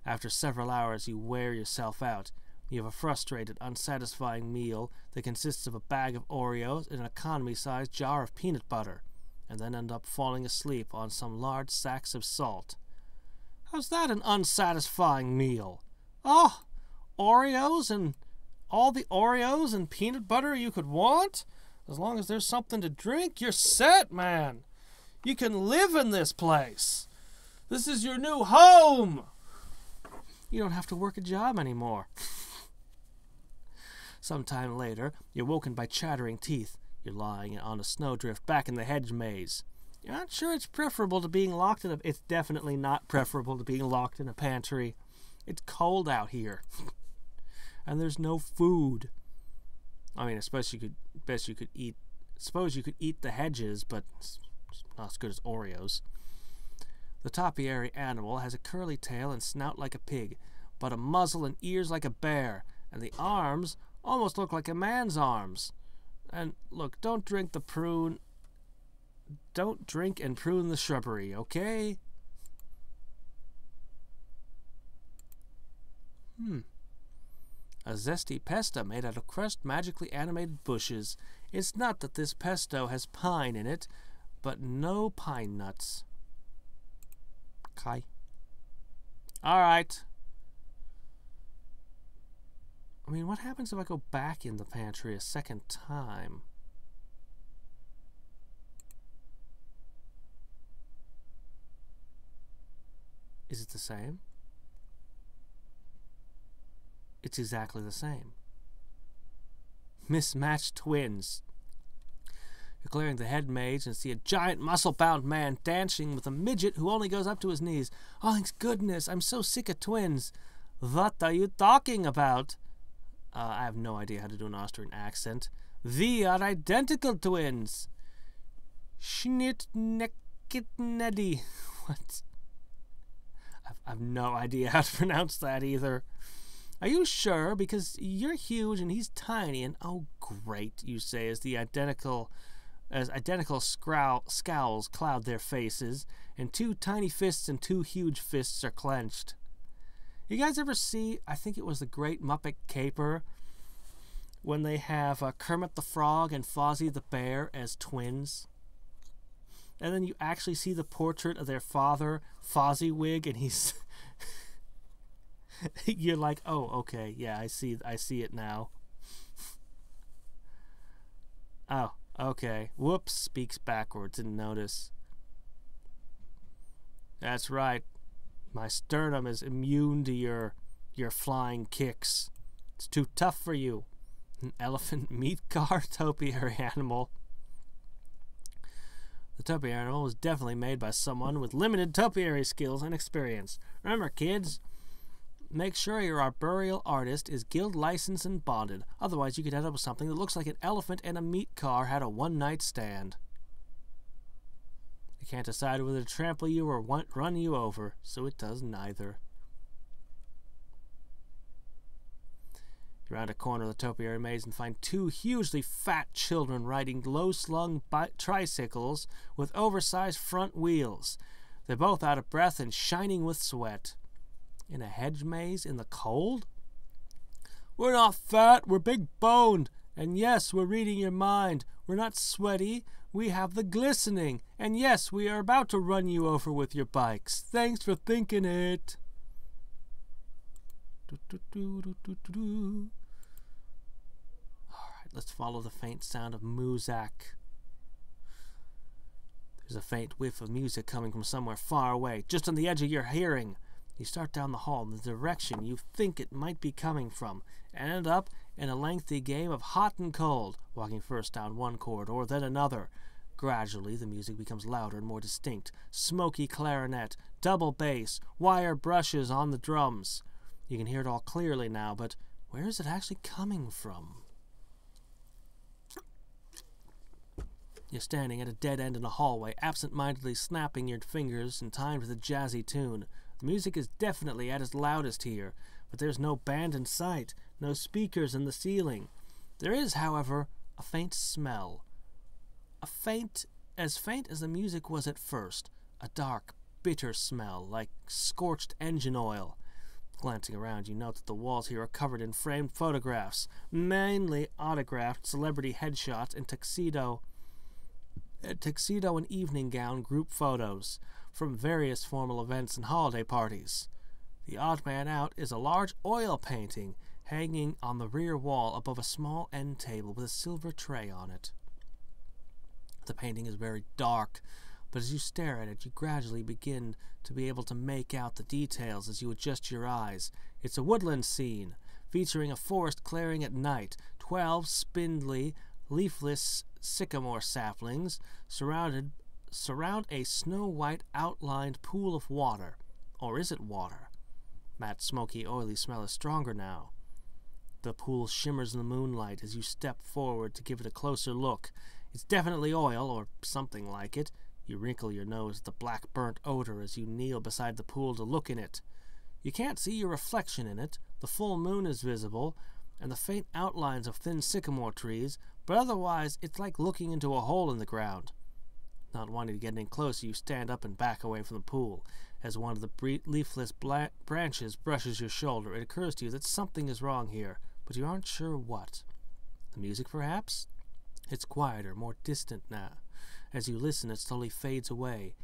After several hours, you wear yourself out. You have a frustrated, unsatisfying meal that consists of a bag of Oreos and an economy-sized jar of peanut butter, and then end up falling asleep on some large sacks of salt. How's that an unsatisfying meal? Oh, Oreos and all the Oreos and peanut butter you could want? As long as there's something to drink, you're set, man. You can live in this place. This is your new home. You don't have to work a job anymore. Sometime later, you're woken by chattering teeth. You're lying on a snowdrift back in the hedge maze. You're not sure it's preferable to being locked in a... It's definitely not preferable to being locked in a pantry. It's cold out here. And there's no food. I mean, suppose you could eat the hedges, but it's not as good as Oreos. The topiary animal has a curly tail and snout like a pig, but a muzzle and ears like a bear, and the arms almost look like a man's arms. And look, don't drink and prune the shrubbery, okay? A zesty pesto made out of crushed, magically animated bushes. It's not that this pesto has pine in it, but no pine nuts. Okay. Alright. I mean, what happens if I go back in the pantry a second time? Is it the same? It's exactly the same. Mismatched twins. You're clearing the head maze and see a giant muscle-bound man dancing with a midget who only goes up to his knees. Oh, thank goodness, I'm so sick of twins. What are you talking about? I have no idea how to do an Austrian accent. We are identical twins. Schnitt-neckit-neddy. What? I've no idea how to pronounce that either. Are you sure? Because you're huge and he's tiny, and oh great, you say, as identical scowls cloud their faces, and two tiny fists and two huge fists are clenched. You guys ever see, I think it was the Great Muppet Caper, when they have Kermit the Frog and Fozzie the Bear as twins? And then you actually see the portrait of their father, Fozziewig, and he's... You're like, oh, okay, yeah, I see it now. Oh, okay. Whoops, speaks backwards, didn't notice. That's right. My sternum is immune to your flying kicks. It's too tough for you. An elephant meat car topiary animal. The topiary animal was definitely made by someone with limited topiary skills and experience. Remember, kids, make sure your arboreal artist is guild licensed and bonded. Otherwise, you could end up with something that looks like an elephant and a meat car had a one-night stand. It can't decide whether to trample you or run you over, so it does neither. You round a corner of the topiary maze and find two hugely fat children riding low-slung tricycles with oversized front wheels. They're both out of breath and shining with sweat. In a hedge maze in the cold? We're not fat, we're big-boned. And yes, we're reading your mind. We're not sweaty, we have the glistening. And yes, we are about to run you over with your bikes. Thanks for thinking it. Alright, let's follow the faint sound of Muzak. There's a faint whiff of music coming from somewhere far away, just on the edge of your hearing. You start down the hall in the direction you think it might be coming from, and end up in a lengthy game of hot and cold, walking first down one corridor, then another. Gradually, the music becomes louder and more distinct. Smoky clarinet, double bass, wire brushes on the drums. You can hear it all clearly now, but where is it actually coming from? You're standing at a dead end in a hallway, absent-mindedly snapping your fingers in time to the jazzy tune. The music is definitely at its loudest here, but there's no band in sight, no speakers in the ceiling. There is, however, a faint smell. As faint as the music was at first, a dark, bitter smell, like scorched engine oil. Glancing around, you note that the walls here are covered in framed photographs, mainly autographed celebrity headshots and tuxedo and evening gown group photos from various formal events and holiday parties. The odd man out is a large oil painting hanging on the rear wall above a small end table with a silver tray on it. The painting is very dark, but as you stare at it, you gradually begin to be able to make out the details as you adjust your eyes. It's a woodland scene, featuring a forest clearing at night. 12 spindly, leafless sycamore saplings surround a snow-white outlined pool of water. Or is it water? That smoky, oily smell is stronger now. The pool shimmers in the moonlight as you step forward to give it a closer look. It's definitely oil, or something like it. You wrinkle your nose at the black burnt odor as you kneel beside the pool to look in it. You can't see your reflection in it. The full moon is visible, and the faint outlines of thin sycamore trees, but otherwise it's like looking into a hole in the ground. Not wanting to get any closer, you stand up and back away from the pool. As one of the leafless branches brushes your shoulder, it occurs to you that something is wrong here, but you aren't sure what. The music, perhaps? It's quieter, more distant now. As you listen, it slowly fades away.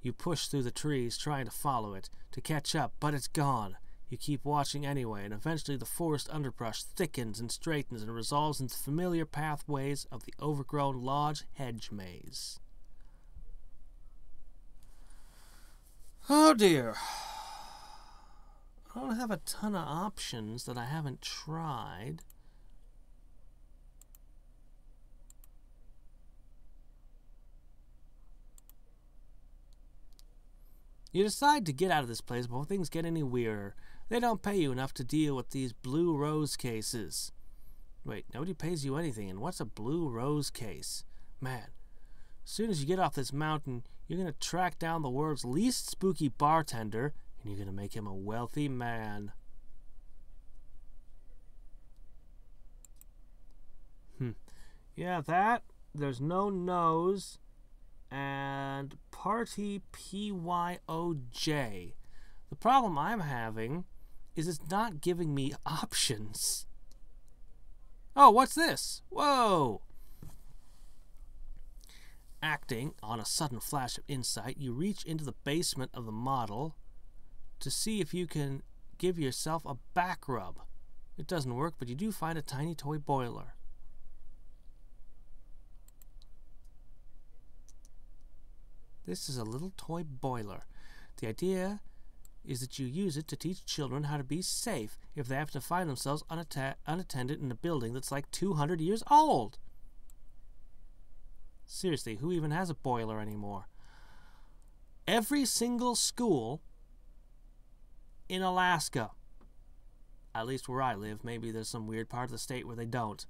You push through the trees, trying to follow it, to catch up, but it's gone. You keep watching anyway, and eventually the forest underbrush thickens and straightens and resolves into familiar pathways of the overgrown lodge hedge maze. Oh dear. I don't have a ton of options that I haven't tried. You decide to get out of this place before things get any weirder. They don't pay you enough to deal with these blue rose cases. Wait, nobody pays you anything, and what's a blue rose case? Man, as soon as you get off this mountain, you're going to track down the world's least spooky bartender, and you're going to make him a wealthy man. Yeah, there's no nose, and party PYOJ. The problem I'm having is it's not giving me options. Oh, what's this? Whoa! Acting on a sudden flash of insight, you reach into the basement of the model to see if you can give yourself a back rub. It doesn't work, but you do find a tiny toy boiler. This is a little toy boiler. The idea is that you use it to teach children how to be safe if they have to find themselves unattended in a building that's like 200 years old. Seriously, who even has a boiler anymore? Every single school in Alaska, at least where I live, maybe there's some weird part of the state where they don't.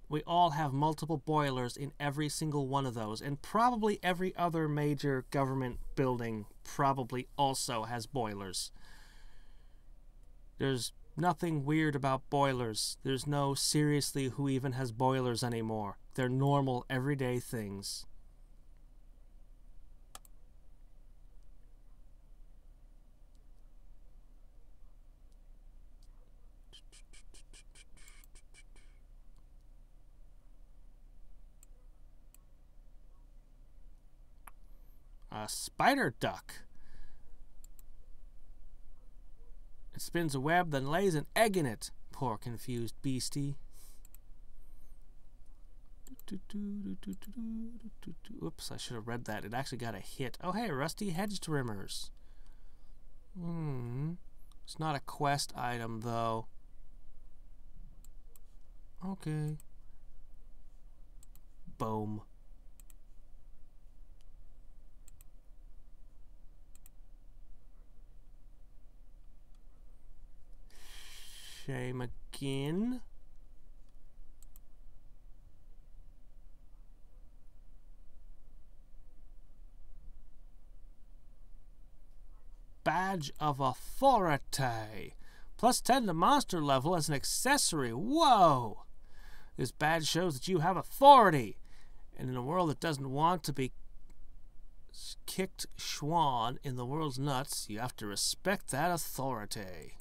We all have multiple boilers in every single one of those, and probably every other major government building probably also has boilers. There's nothing weird about boilers. There's no seriously who even has boilers anymore. They're normal, everyday things. A spider duck. It spins a web, then lays an egg in it. Poor confused beastie. Oops, I should have read that. It actually got a hit. Oh, hey, rusty hedge trimmers. It's not a quest item, though. Okay. Boom. Shame again. Badge of Authority. Plus 10 to monster level as an accessory. Whoa! This badge shows that you have authority. And in a world that doesn't want to be kicked schwan in the world's nuts, you have to respect that authority.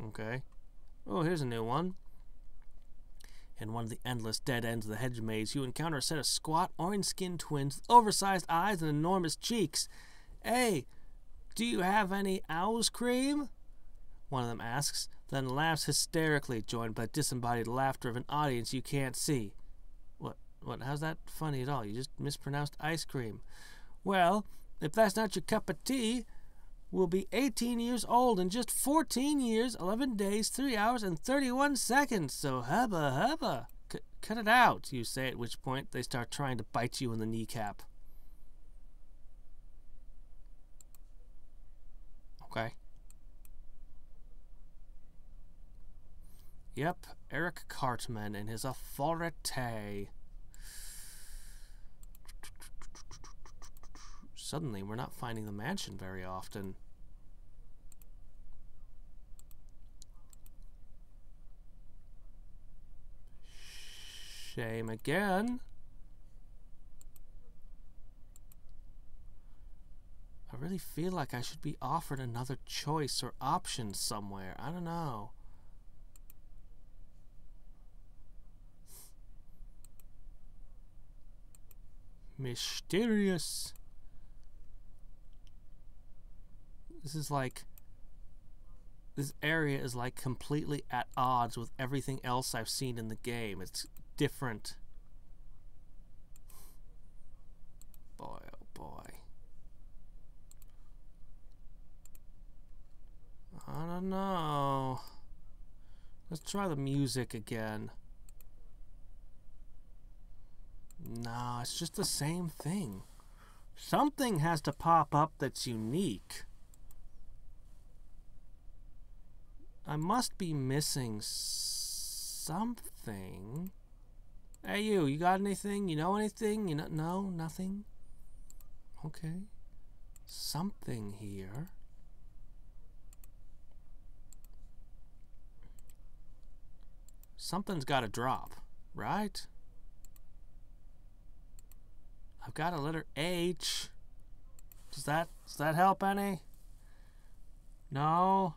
Okay. Oh, here's a new one. In one of the endless dead ends of the hedge maze, you encounter a set of squat, orange-skinned twins with oversized eyes and enormous cheeks. Hey, do you have any owl's cream? One of them asks, then laughs hysterically, joined by disembodied laughter of an audience you can't see. What? How's that funny at all? You just mispronounced ice cream. Well, if that's not your cup of tea, we'll be 18 years old in just 14 years, 11 days, 3 hours, and 31 seconds. So hubba hubba. Cut it out, you say, at which point they start trying to bite you in the kneecap. Okay. Yep, Eric Cartman and his authority. Suddenly, we're not finding the mansion very often. Shame again. I really feel like I should be offered another choice or option somewhere. I don't know. Mysterious. This area is like completely at odds with everything else I've seen in the game. It's different. Boy, oh boy. I don't know. Let's try the music again. No, it's just the same thing. Something has to pop up that's unique. I must be missing something. Hey, you got anything? You know anything? No, nothing? Okay. Something here. Something's got to drop, right? I've got a letter H. Does that help any? No?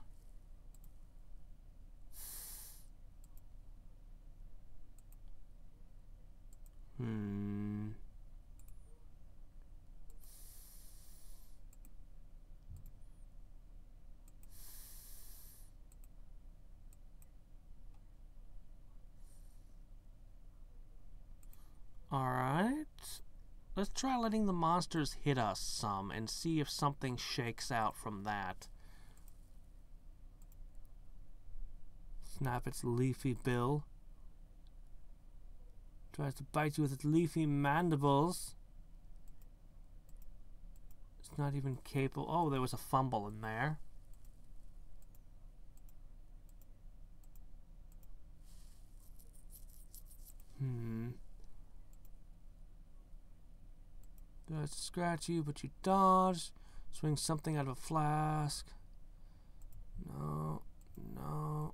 All right. let's try letting the monsters hit us some and see if something shakes out from that. Snap its leafy bill. Tries to bite you with its leafy mandibles. It's not even capable. Oh, there was a fumble in there. Tries to scratch you, but you dodge. Swing something out of a flask. No, no.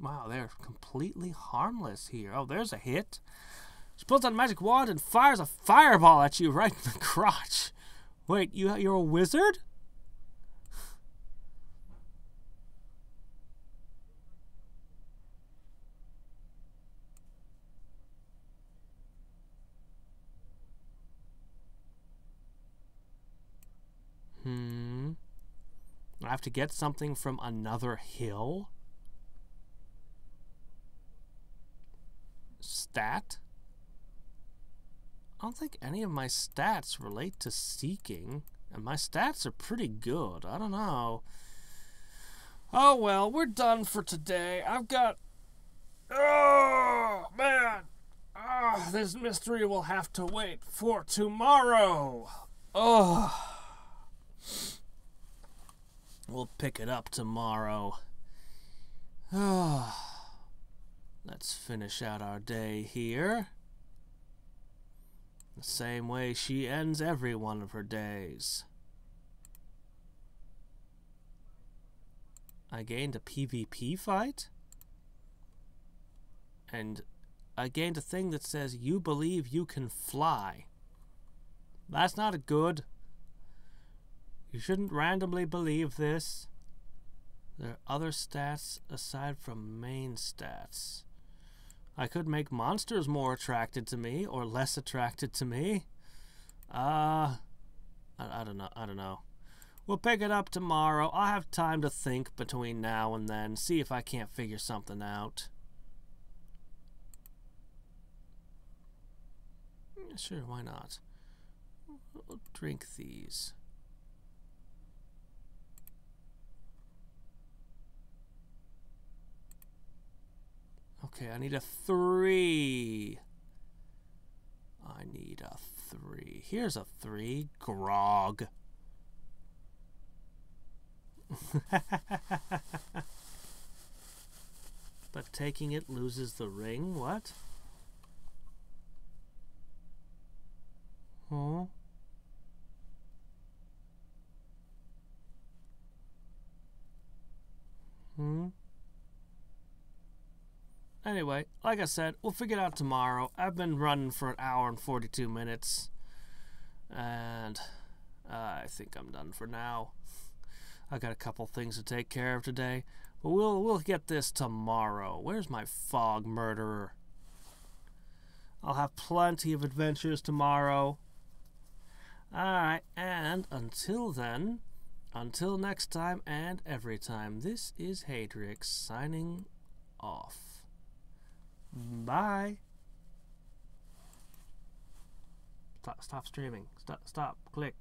Wow, they're completely harmless here. Oh, there's a hit. She pulls out a magic wand and fires a fireball at you right in the crotch. Wait, you're a wizard? I have to get something from another hill? Stat? I don't think any of my stats relate to seeking, and my stats are pretty good. I don't know. Oh well, we're done for today. I've got... Oh, man! Oh, this mystery will have to wait for tomorrow. Oh. We'll pick it up tomorrow. Oh. Let's finish out our day here. The same way she ends every one of her days. I gained a PvP fight? And I gained a thing that says, you believe you can fly. That's not good. You shouldn't randomly believe this. There are other stats aside from main stats. I could make monsters more attracted to me or less attracted to me. I don't know. We'll pick it up tomorrow. I'll have time to think between now and then, see if I can't figure something out. Sure, why not? We'll drink these. Okay, I need a 3. I need a 3. Here's a 3. Grog. But taking it loses the ring? What? Huh? Anyway, like I said, we'll figure it out tomorrow. I've been running for an hour and 42 minutes. And I think I'm done for now. I got a couple things to take care of today. But we'll get this tomorrow. Where's my fog murderer? I'll have plenty of adventures tomorrow. Alright, and until then, until next time and every time, this is Hadriex signing off. Bye. Stop streaming. Stop. Click.